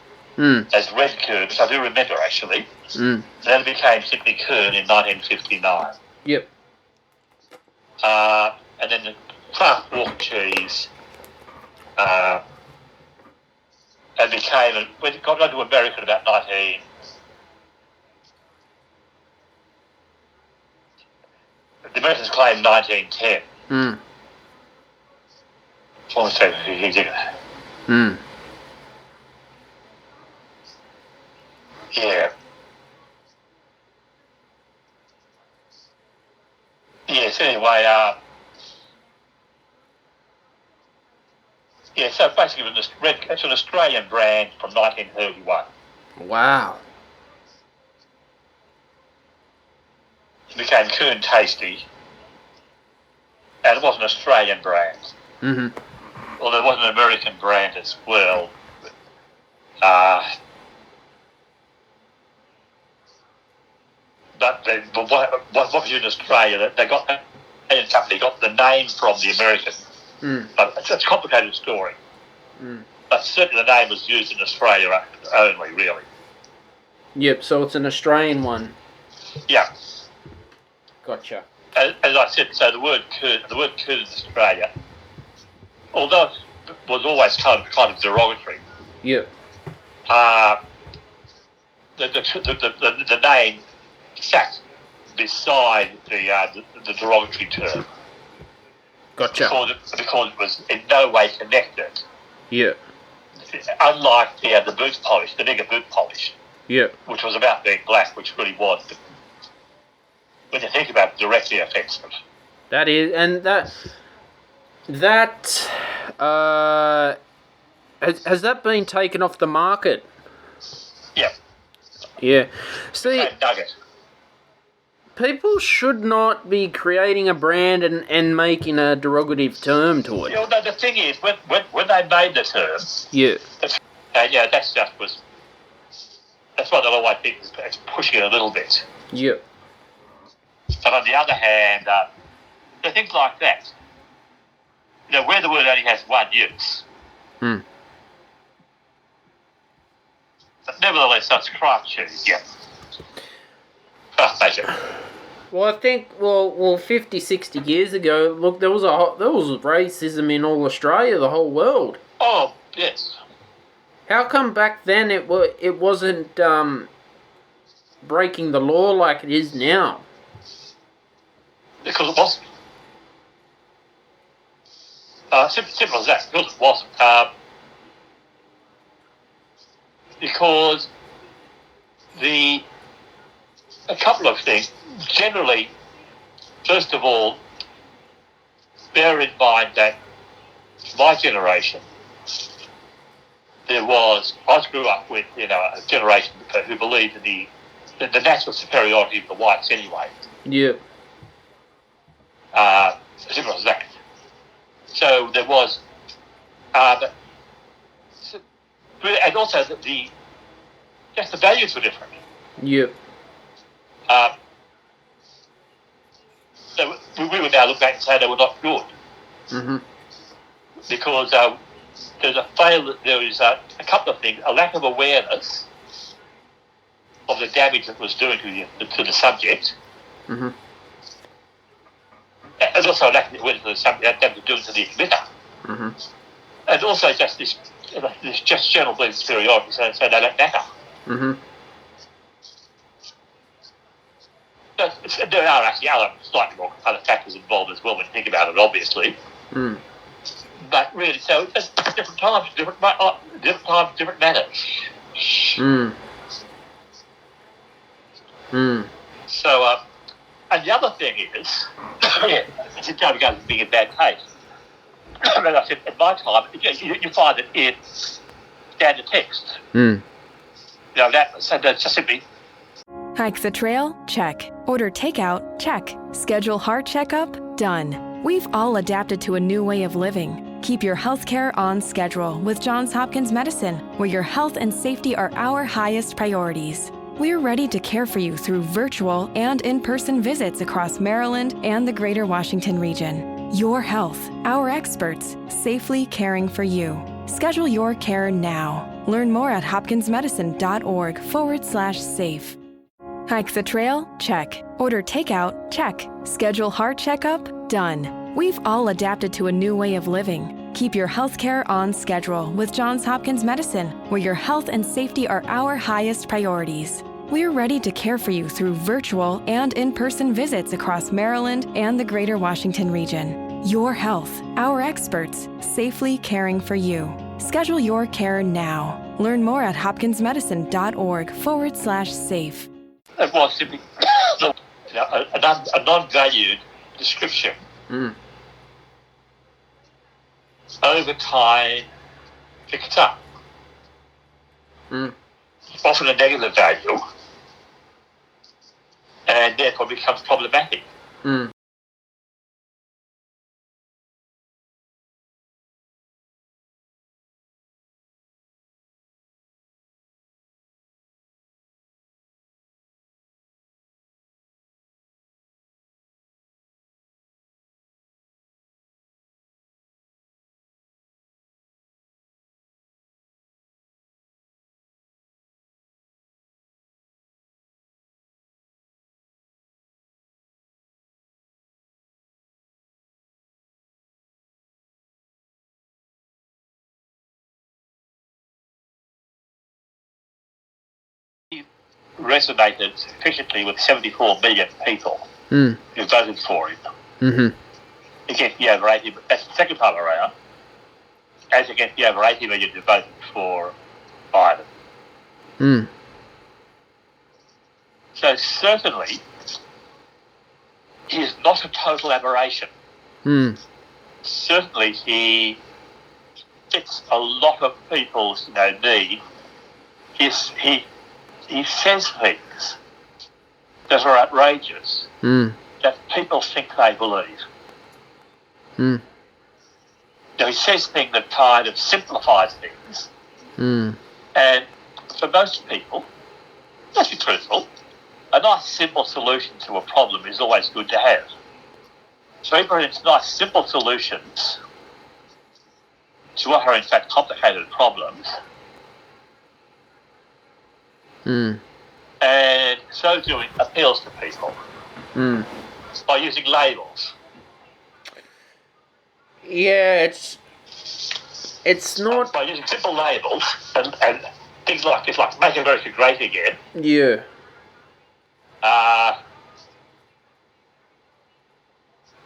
as Red Coon, which I do remember actually. And then it became simply Coon in 1959. Yep. And then the Kraft Walk cheese and became, when it got to America in about the Americans claimed 1910. So I say he did it. Yeah. Yes, anyway, so basically it's an Australian brand from 1931. Wow. became Coon Tasty, and it was an Australian brand. Mm-hmm. Well, there was an American brand as well. But what was in Australia? They got the Australian company got the name from the American. But it's a complicated story. But certainly the name was used in Australia only, really. Yep. So it's an Australian one. Yeah. Gotcha. As I said, so the word coon in Australia, although it was always kind of derogatory. Yep. The name sat beside the derogatory term. Gotcha. Because it was in no way connected. Yeah. Unlike the boot polish, the nigger boot polish. Yeah. Which was about being black, which really was. But when you think about it, directly offensive. That is, and that has that been taken off the market? Yeah. Yeah. See, nugget. People should not be creating a brand and making a derogative term to it. You know, the thing is, when they made the term, that's what I think is pushing it a little bit. Yeah. But on the other hand, there are things like that. You know, where the word only has one use. But nevertheless, that's craft cheese, yeah. Craft bacon. Well, I think, 50, 60 years ago, look, there was racism in all Australia, the whole world. Oh, yes. How come back then it wasn't breaking the law like it is now? Because it wasn't. Simple as that, because it wasn't. Because a couple of things. Generally, first of all, bear in mind that my generation, I grew up with, a generation who believed in the natural superiority of the whites anyway. Yeah. Simple as that. So there was, and also the values were different. Yeah. So we would now look back and say they were not good. Mm-hmm. Because there was a couple of things: a lack of awareness of the damage that was doing to the subject. Mm-hmm. And also a lack of awareness of the subject that was doing to the emitter. Mm-hmm. And also just this just general belief of superiority, so they don't matter. Mm-hmm. There are actually other slightly more other factors involved as well when you think about it, obviously. Mm. But really, so it's different times, different matters. Mm. Mm. So, and the other thing is, it's going to being a bad taste. As I said, at my time, you find it in standard text. Mm. So that's just simply. Hike the trail? Check. Order takeout? Check. Schedule heart checkup? Done. We've all adapted to a new way of living. Keep your healthcare on schedule with Johns Hopkins Medicine, where your health and safety are our highest priorities. We're ready to care for you through virtual and in-person visits across Maryland and the greater Washington region. Your health, our experts, safely caring for you. Schedule your care now. Learn more at hopkinsmedicine.org/safe. Hike the trail? Check. Order takeout? Check. Schedule heart checkup? Done. We've all adapted to a new way of living. Keep your healthcare on schedule with Johns Hopkins Medicine, where your health and safety are our highest priorities. We're ready to care for you through virtual and in-person visits across Maryland and the greater Washington region. Your health, our experts, safely caring for you. Schedule your care now. Learn more at hopkinsmedicine.org/safe. It was simply a non-valued description. Mm. Over time, picked up. Mm. Often a negative value. and therefore becomes problematic. Mm. Resonated sufficiently with 74 million people who voted for him. Mm-hmm. Against the over 80, that's the second time around, as against the over 80 million who voted for Biden. Mm. So certainly, he is not a total aberration. Mm. Certainly, he fits a lot of people's need. He says things that are outrageous that people think they believe. Mm. He says things that kind of simplifies things. And for most people, let's be truthful, a nice simple solution to a problem is always good to have. So he brings nice simple solutions to what are in fact complicated problems. And so doing appeals to people by using labels. Yeah, it's not... By using simple labels and things like this, like Make America Great Again. Yeah.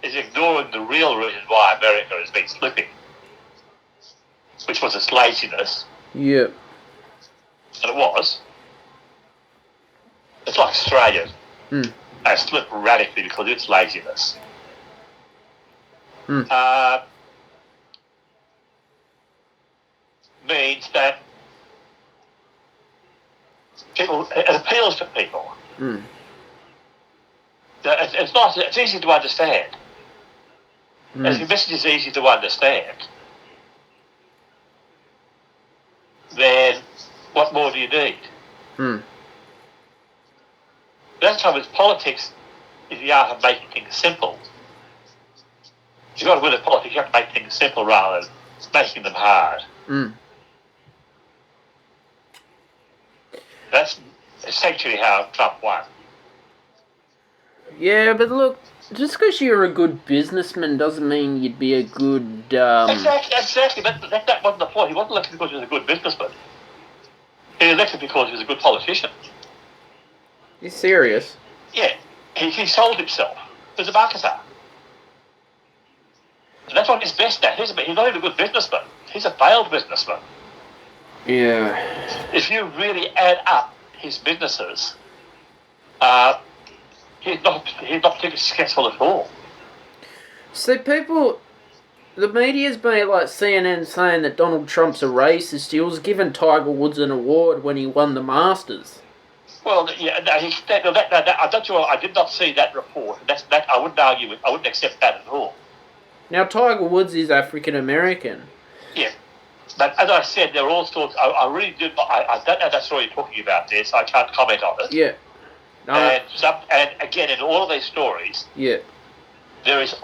Is ignoring the real reason why America has been slipping, which was its laziness. Yeah. And it was. It's like Australia has slipped radically because of its laziness. Means that it appeals to people. It's easy to understand. As the message is easy to understand, then what more do you need? That's how with politics is the art of making things simple. If you've got to win in politics, you have to make things simple rather than making them hard. That's essentially how Trump won. Yeah, but look, just because you're a good businessman doesn't mean you'd be a good... Exactly. That wasn't the point. He wasn't elected because he was a good businessman. He was elected because he was a good politician. You're serious? Yeah. He sold himself as a marketer. And that's what he's best at. He's not even a good businessman. He's a failed businessman. Yeah. If you really add up his businesses, he's not particularly successful at all. So the media's been like CNN saying that Donald Trump's a racist. He was given Tiger Woods an award when he won the Masters. Well, yeah, I'm not sure. I did not see that report. I wouldn't argue with. I wouldn't accept that at all. Now Tiger Woods is African American. Yeah, but as I said, there are all sorts. I really did. I don't know that story you're talking about there, so I can't comment on it. Yeah. No. And again, in all of these stories, there is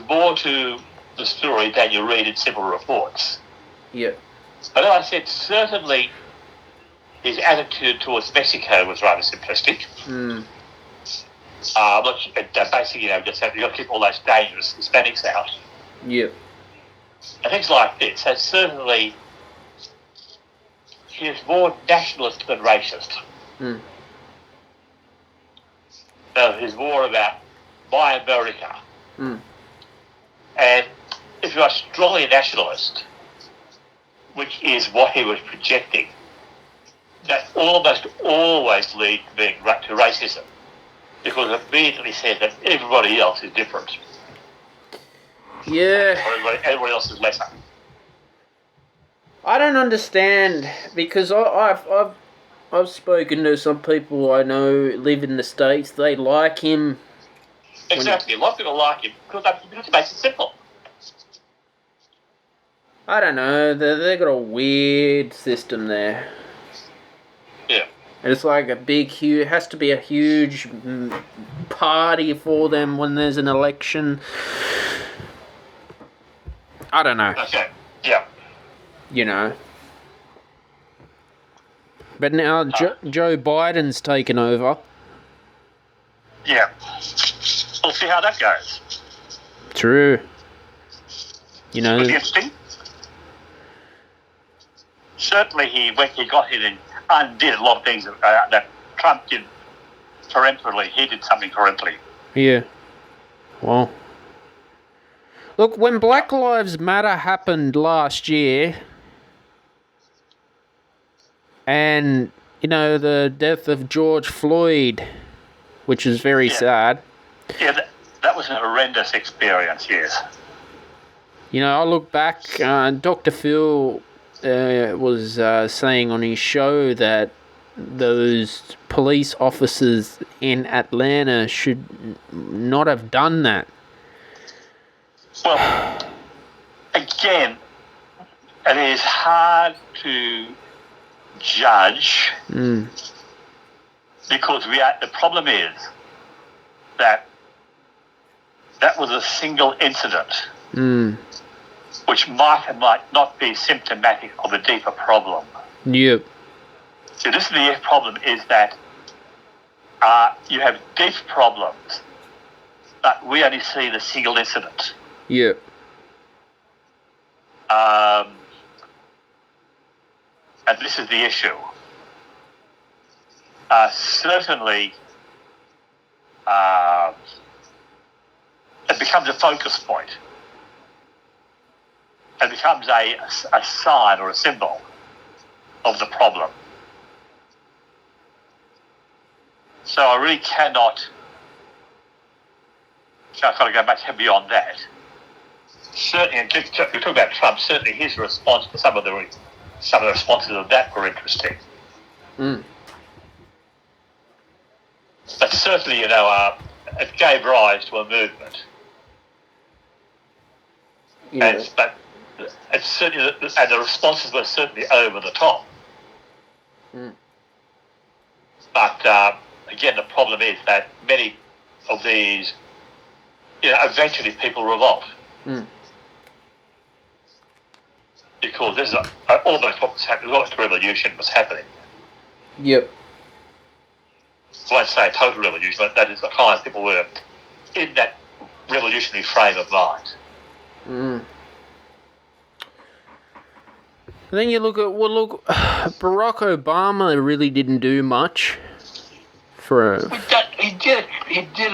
more to the story than you read in simple reports. Yeah. But as I said, certainly his attitude towards Mexico was rather simplistic. Basically, just you've got to keep all those dangerous Hispanics out. Yeah. And things like this. So certainly, he is more nationalist than racist. So he's more about my America. And if you are strongly nationalist, which is what he was projecting, that almost always leads to racism, because it immediately says that everybody else is different. Yeah. Everybody else is lesser. I don't understand, because I've I've spoken to some people I know live in the States. They like him. Exactly. A lot of people like him because he makes it simple. I don't know. They got a weird system there. Yeah. It's like it has to be a huge party for them when there's an election. I don't know. Okay. Yeah. You know. But now Joe Biden's taken over. Yeah. We'll see how that goes. True. You know. It's interesting. Certainly he got in and undid a lot of things that Trump did peremptorily. He did something peremptorily. Yeah. Well. Look, when Black Lives Matter happened last year, and, you know, the death of George Floyd, which is very sad. Yeah, that was an horrendous experience, yes. You know, I look back, Dr. Phil was saying on his show that those police officers in Atlanta should not have done that. Well, again, it is hard to judge because the problem is that was a single incident which might and might not be symptomatic of a deeper problem. Yep. So this is the problem, is that you have deep problems, but we only see the single incident. Yep. And this is the issue. Certainly, it becomes a focus point. It becomes a sign or a symbol of the problem. So I really cannot. I've got to go back beyond that. Certainly, and we talk about Trump. Certainly, his response to some of the responses of that were interesting. But certainly, you know, it gave rise to a movement. Yeah. But it's certainly, and the responses were certainly over the top. But again, the problem is that many of these, you know, eventually people revolt. Because this is almost what was happening, almost a revolution was happening. Yep. I won't say a total revolution, but that is the kind of people were in that revolutionary frame of mind. And then you look, Barack Obama really didn't do much for. He did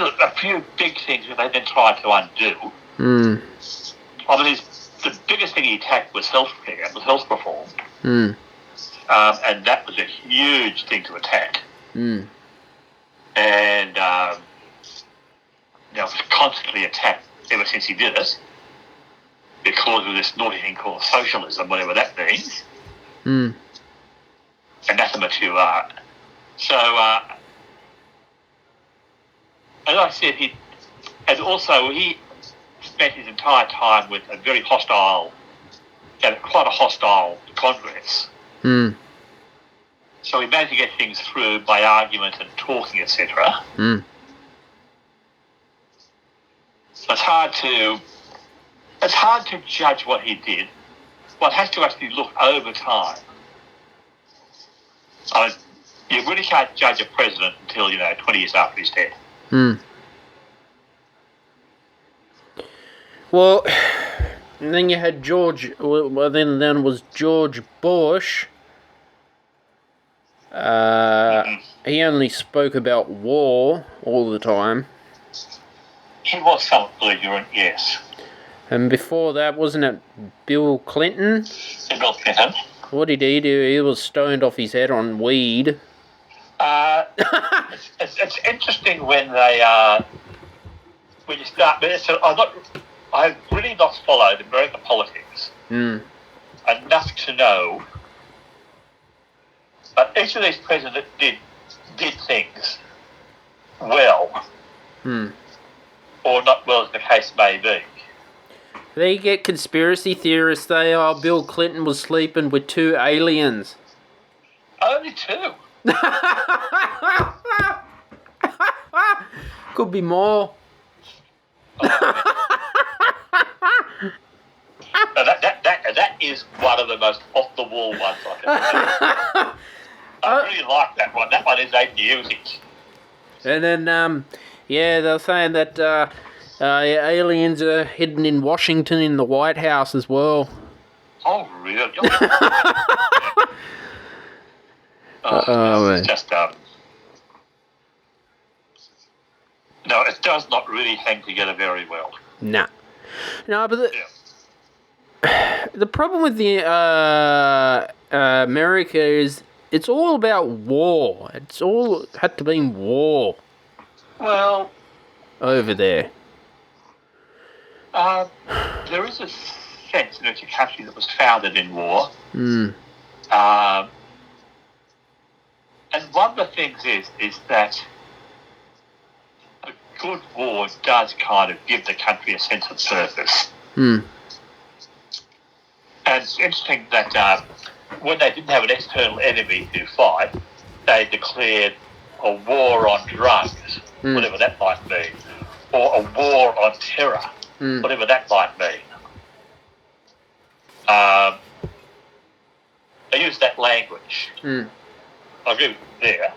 a few big things that they then tried to undo. I mean, the biggest thing he attacked was healthcare, was health reform, and that was a huge thing to attack. And it was constantly attacked ever since he did it, because of this naughty thing called socialism, whatever that means. Anathema to art. So, as I said, he spent his entire time with a very hostile, quite a hostile Congress. So he managed to get things through by argument and talking, etc. So it's hard to judge what he did. One has to actually look over time. You really can't judge a president until, 20 years after he's dead. Well, and then you had George. Well, then was George Bush. He only spoke about war all the time. He was somewhat belligerent, yes. And before that, wasn't it Bill Clinton? Bill Clinton. What did he do? He was stoned off his head on weed. It's interesting when you start. I've really not followed American politics enough to know But each of these presidents did things well, or not well, as the case may be. They get conspiracy theorists. Bill Clinton was sleeping with 2 aliens. Only 2. Could be more. That is one of the most off-the-wall ones I can see. I really like that one. That one is music. And then, they were saying that aliens are hidden in Washington in the White House as well. Oh, really? It's just, no, it does not really hang together very well. Nah. No, but the problem with the America is it's all about war. It's all had to be war. Well, over there. There is a sense in which a country that was founded in war. And one of the things is that a good war does kind of give the country a sense of purpose. And it's interesting that when they didn't have an external enemy to fight, they declared a war on drugs, whatever that might mean, or a war on terror, whatever that might mean. They use that language. I agree with you there.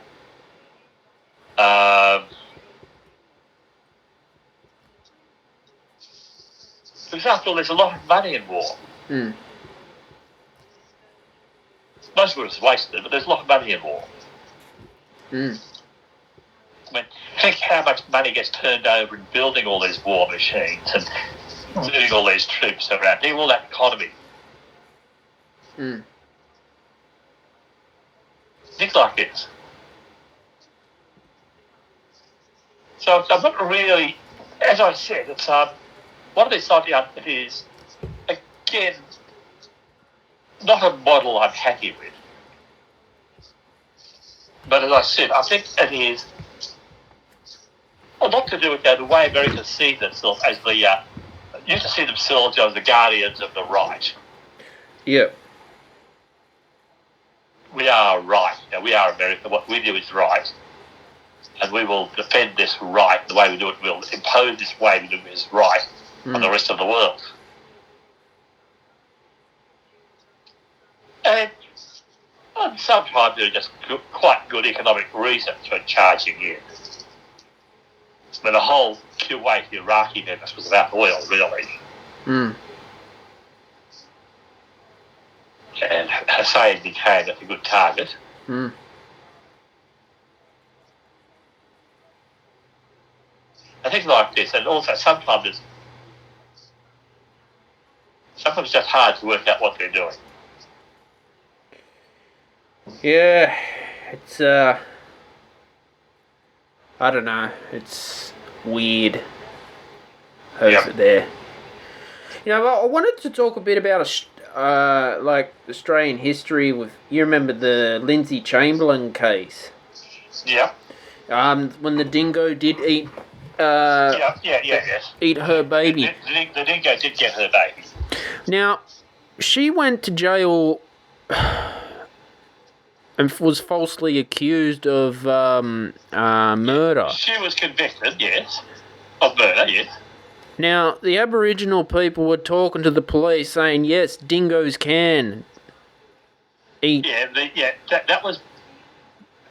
Because after all, there's a lot of money in war. Most of it is wasted, but there's a lot of money in war. I mean, think how much money gets turned over in building all these war machines and moving all these troops around, doing all that economy. Things like this. So I'm not really, as I said, it's one of these ideas that is, again, not a model I'm happy with. But as I said, I think it is a lot to do with the way Americans see themselves as used to see themselves as the guardians of the right. Yeah. We are right. We are America. What we do is right. And we will defend this right. The way we do it, we'll impose this way we do it is right on the rest of the world. And sometimes there are just quite good economic reasons for charging in. But the whole Kuwait-Iraqi business was about oil, really. And Hussein became a good target. And things like this. And also sometimes it's just hard to work out what they're doing. Yeah, it's I don't know, it's weird over there. You know, I wanted to talk a bit about like Australian history with, you remember the Lindsay Chamberlain case? Yeah. When the dingo did eat yes. eat her baby. The dingo did get her baby. Now, she went to jail and was falsely accused of murder. She was convicted, yes, of murder, yes. Now, the Aboriginal people were talking to the police saying, yes, dingoes can eat. That was,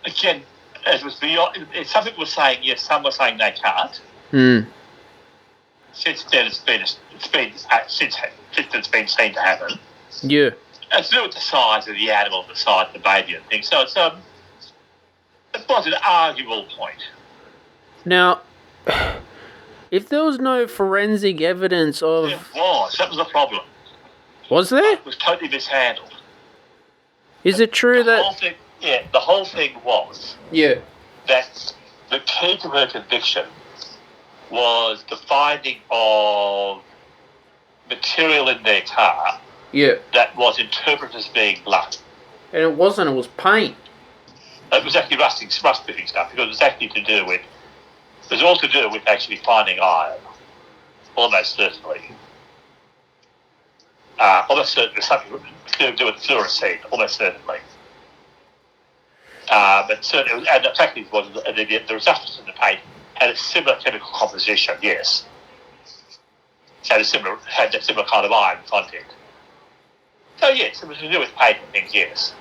again, as was beyond, some people were saying yes, some were saying they can't. Since then, it's been seen to happen. Yeah. It's to do with the size of the animal, the size of the baby and things. So it was an arguable point. Now, if there was no forensic evidence of... There was. That was the problem. Was there? It was totally mishandled. Is it true the whole thing was that the key to her conviction was the finding of material in their car that was interpreted as being blood. And it wasn't, it was paint. It was actually rust proofing stuff, because it was actually it was all to do with actually finding iron, almost certainly. Almost certainly something to do with fluorescein, almost certainly. But certainly, and the fact was the resistance in the paint had a similar chemical composition, yes. Had a similar kind of iron content. So yes, it was to do with paint and things, yes.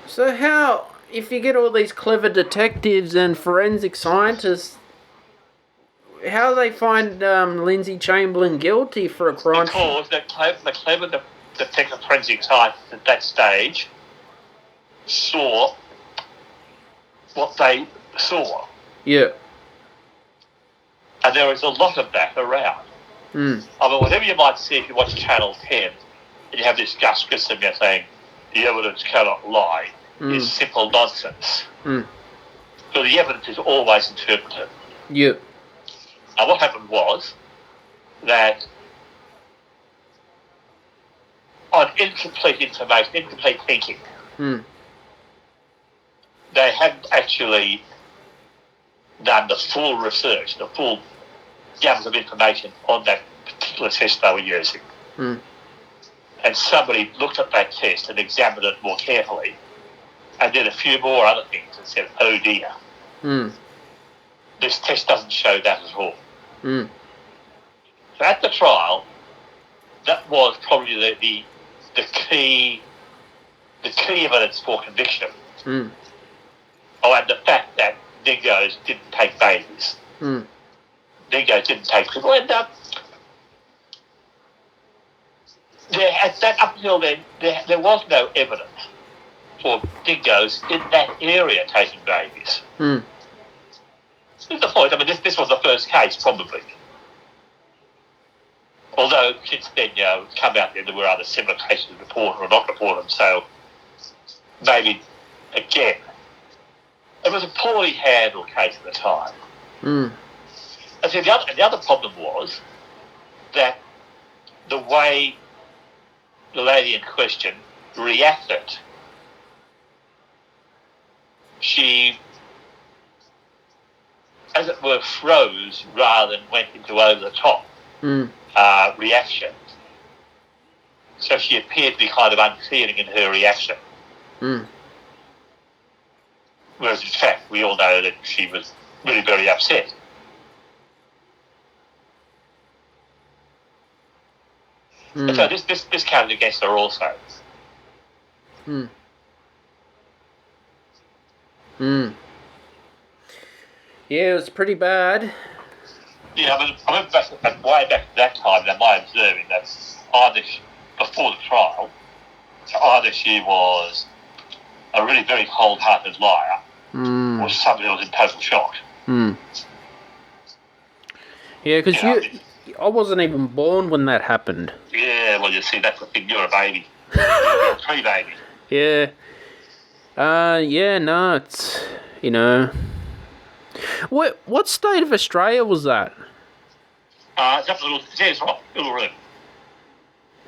So how, if you get all these clever detectives and forensic scientists, how do they find Lindsay Chamberlain guilty for a crime? Because the clever detective forensic scientists at that stage saw what they saw. Yeah. And there is a lot of that around. I mean, whatever you might see if you watch Channel 10, and you have this Gus Grissom saying, the evidence cannot lie, is simple nonsense. So the evidence is always interpreted. Yeah. And what happened was that on incomplete information, incomplete thinking, they hadn't actually done the full research, the full gamut of information on that particular test they were using. And somebody looked at that test and examined it more carefully and did a few more other things and said, oh dear, this test doesn't show that at all. So at the trial, that was probably the key evidence for conviction. Oh, and the fact that dingoes didn't take babies. Dingoes didn't take people. And up until then, there was no evidence for dingoes in that area taking babies. This is the point. I mean, this was the first case, probably. Although since then, it's come out there were other similar cases reported or not reported, so maybe again. It was a poorly handled case at the time. And so the other problem was that the way the lady in question reacted, she, as it were, froze rather than went into over-the-top reaction. So she appeared to be kind of unfeeling in her reaction. Whereas in fact, we all know that she was really very upset. And so this counted against her also. Yeah, it was pretty bad. Yeah, I mean, way back at that time, my observing that either before the trial, either she was a really very cold-hearted liar, or somebody who was in total shock. Yeah, because I wasn't even born when that happened. Yeah, well, you see, that's the thing. You're a baby. You're a pre-baby. Yeah. No, it's, What state of Australia was that? It's up to Uluru.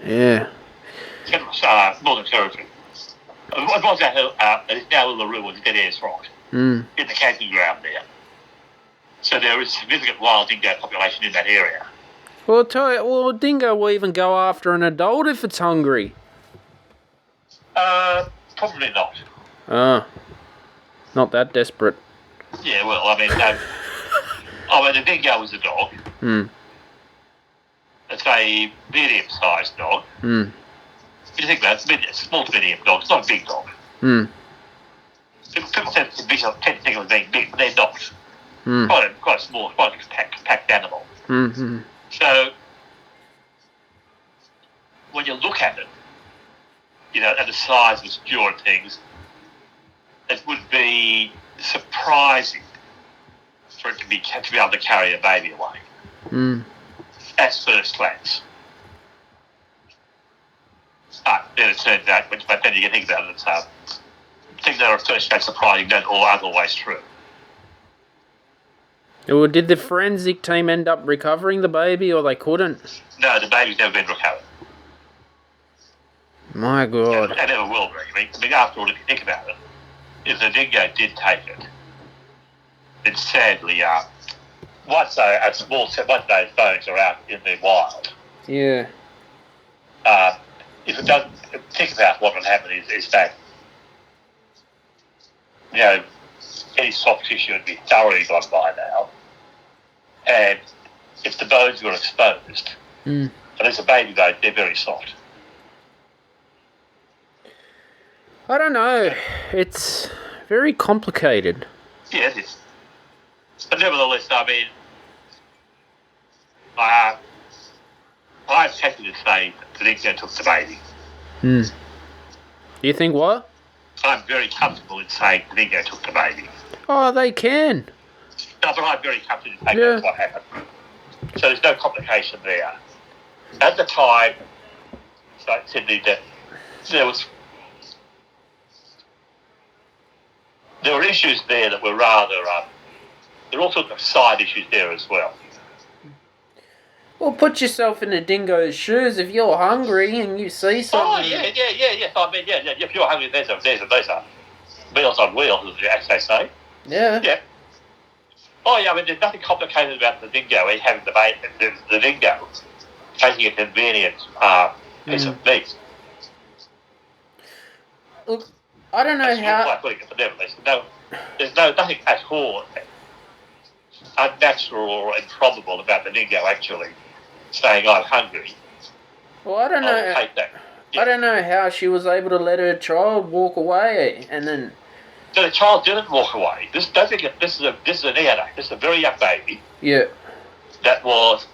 Yeah. Northern Territory. It was it's now Uluru, it's dead air's right. In the camping ground there. So there is a significant wild dingo population in that area. Well, a dingo will even go after an adult if it's hungry. Probably not. Not that desperate. Yeah, well, I mean, no. The dingo is a dog. It's a medium-sized dog. If you think about it, it's a small to medium dog. It's not a big dog. People tend to think of it as being big, but they're not. Quite a small, quite a compact animal. So, when you look at it, at the size of its jaw and things, it would be surprising for it to be able to carry a baby away. At first glance. But then it turns out, but then you can think about it, things that are at first glance surprising aren't always true. Well, did the forensic team end up recovering the baby, or they couldn't? No, the baby's never been recovered. My God. It never will be. I mean, after all, if you think about it, if the dingo did take it, then sadly, once those bones are out in the wild, Yeah. if it doesn't, think about what would happen is that, any soft tissue would be thoroughly gone by now. And if the bones were exposed, and there's a baby bone, they're very soft. I don't know. It's very complicated. Yeah, it is. But nevertheless, I mean, I'm happy to say that the dingo took the baby. Do you think what? I'm very comfortable in saying the dingo took the baby. Oh, they can. No, but I'm very comfortable in saying that's what happened. So there's no complication there. At the time, like Sydney, there were issues there that were rather, there were all sorts of side issues there as well. Well, put yourself in a dingo's shoes if you're hungry and you see something. Oh, yeah. I mean, if you're hungry, there's a meals on wheels, as they say. Yeah. Yeah. Oh, yeah, I mean, there's nothing complicated about the dingo having the baby, the dingo taking a convenient piece of meat. Look, I don't know how... There's nothing at all unnatural or improbable about the dingo actually saying, I'm hungry. Well, I don't know. I'll take that. Yeah. I don't know how she was able to let her child walk away and then... So the child didn't walk away. This is a neonate. This is a very young baby. Yeah. That was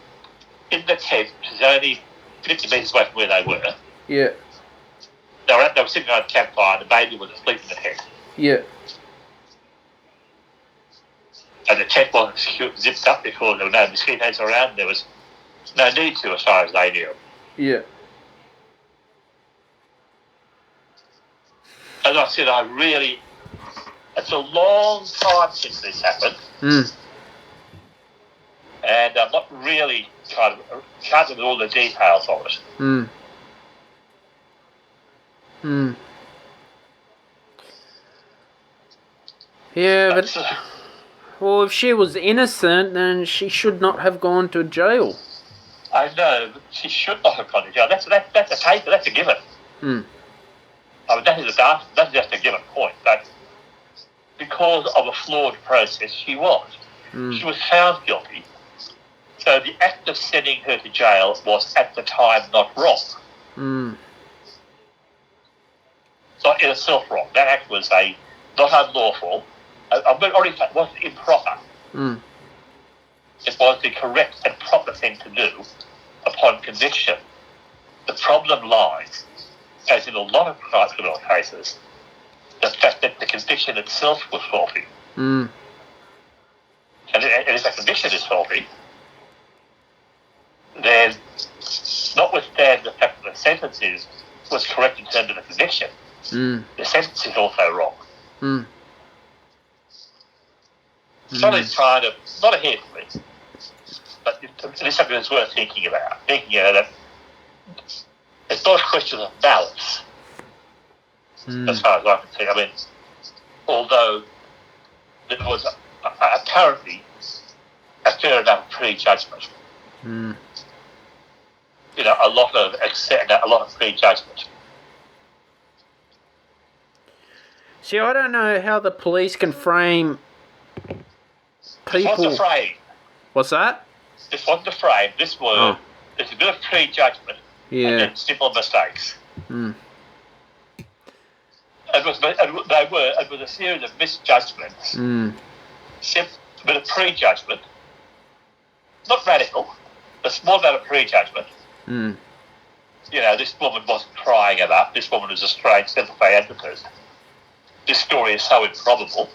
in the tent, which is only 50 metres away from where they were. Yeah. They were sitting on a campfire and the baby was asleep in the tent. Yeah. And the tent wasn't zipped up because there were no mosquitoes around. There was no need to, as far as they knew. Yeah. As I said, it's a long time since this happened. And I'm not really can't remember all the details of it. Yeah, but... Well, if she was innocent, then she should not have gone to jail. I know, but she should not have gone to jail. That's a paper, that's a given. I mean, that's just a given point. But because of a flawed process, she was. She was found guilty. So the act of sending her to jail was at the time not wrong. Not in itself wrong. That act was not unlawful. It wasn't improper. It was the correct and proper thing to do upon conviction. The problem lies, as in a lot of criminal cases, the fact that the conviction itself was faulty. And if the conviction is faulty, then notwithstanding the fact that the sentence was correct in terms of the conviction, the sentence is also wrong. So it's kind of, not a hair split, but it is something that's worth thinking about. That it's not a question of balance, as far as I can see. I mean, although there was apparently a fair enough prejudgment, a lot of prejudgment. See, I don't know how the police can frame people. This wasn't a frame. What's that? This wasn't a frame. There's a bit of prejudgment and then simple mistakes. It was a series of misjudgments. A bit of prejudgment. Not radical, a small amount of prejudgment. This woman wasn't crying enough. This woman was a strange sympathetic advocate. This story is so improbable.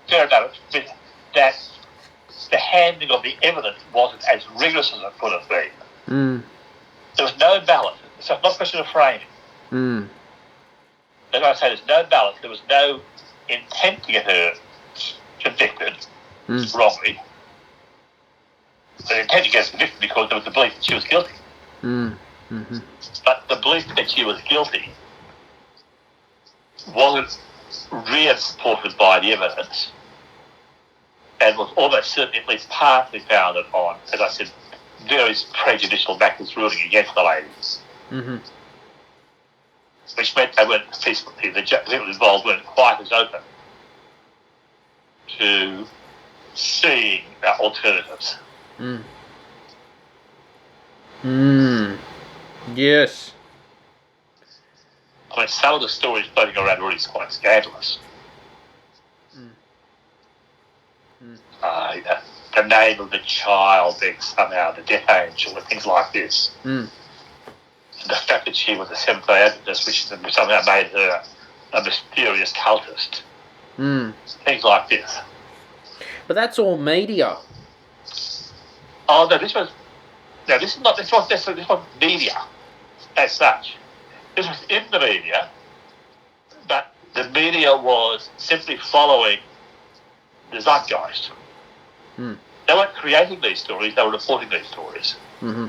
Fair enough, that the handling of the evidence wasn't as rigorous as it could have been. There was no balance. It's not a question of framing. As I say, there's no balance. There was no intent to get her convicted wrongly. The intent to get her convicted because there was a belief that she was guilty. But the belief that she was guilty wasn't really supported by the evidence and was almost certainly at least partly founded on, as I said, very prejudicial factors ruling against the ladies. Mm-hmm. Which meant they weren't the people involved weren't quite as open to seeing alternatives. Yes. I mean, some of the stories floating around really is quite scandalous. The name of the child being somehow the death angel and things like this. And the fact that she was a Seventh-day Adventist, which somehow made her a mysterious cultist. Things like this. But that's all media. Oh no, this was media as such. This was in the media, but the media was simply following the zeitgeist. They weren't creating these stories; they were reporting these stories. Mm-hmm.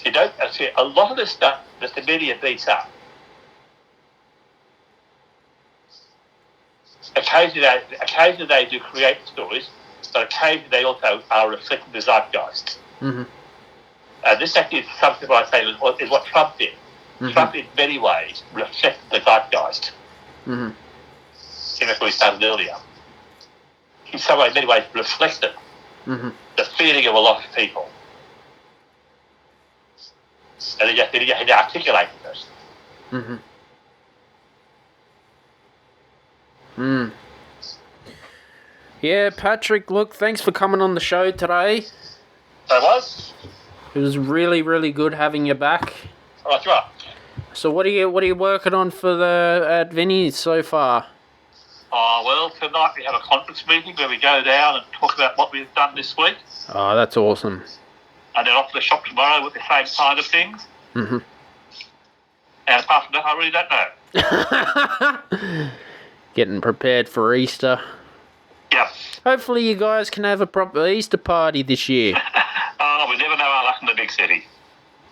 You don't see a lot of the stuff that the media beats up. Occasionally they do create stories, but occasionally they also are reflecting the zeitgeist. Mm-hmm. This actually is something I say is what Trump did. Mm-hmm. Trump, in many ways, reflected the zeitgeist. Mm-hmm. That's what he started earlier. In some way, in many ways, reflected the feeling of a lot of people. And he articulated this. Yeah, Patrick, look, thanks for coming on the show today. So it was? It was really, really good having you back. Oh, that's right. So what are you working on at Vinnie's so far? Oh, well, tonight we have a conference meeting where we go down and talk about what we've done this week. Oh, that's awesome. And then off to the shop tomorrow with the same kind of things. Mm-hmm. And apart from that, I really don't know. Getting prepared for Easter. Yep. Hopefully you guys can have a proper Easter party this year. Oh, we never know our luck in the big city.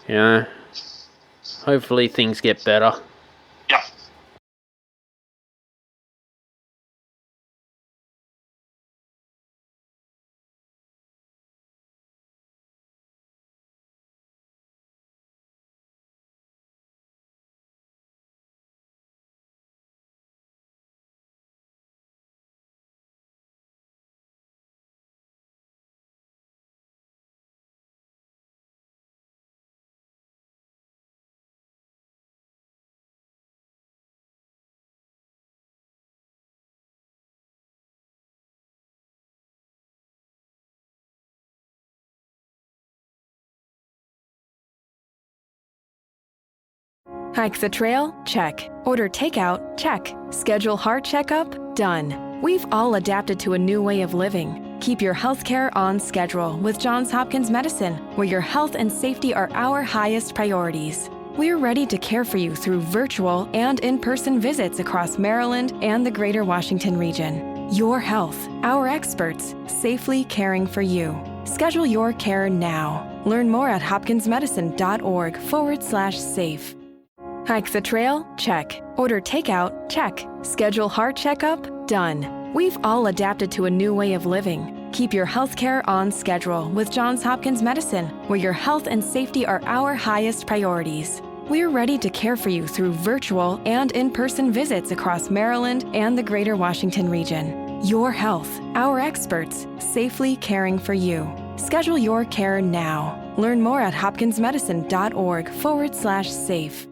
Yeah. Hopefully things get better. Yep. Hike the trail? Check. Order takeout? Check. Schedule heart checkup? Done. We've all adapted to a new way of living. Keep your healthcare on schedule with Johns Hopkins Medicine, where your health and safety are our highest priorities. We're ready to care for you through virtual and in-person visits across Maryland and the greater Washington region. Your health, our experts, safely caring for you. Schedule your care now. Learn more at hopkinsmedicine.org/safe. Hike the trail? Check. Order takeout? Check. Schedule heart checkup? Done. We've all adapted to a new way of living. Keep your healthcare on schedule with Johns Hopkins Medicine, where your health and safety are our highest priorities. We're ready to care for you through virtual and in-person visits across Maryland and the greater Washington region. Your health, our experts, safely caring for you. Schedule your care now. Learn more at hopkinsmedicine.org/safe.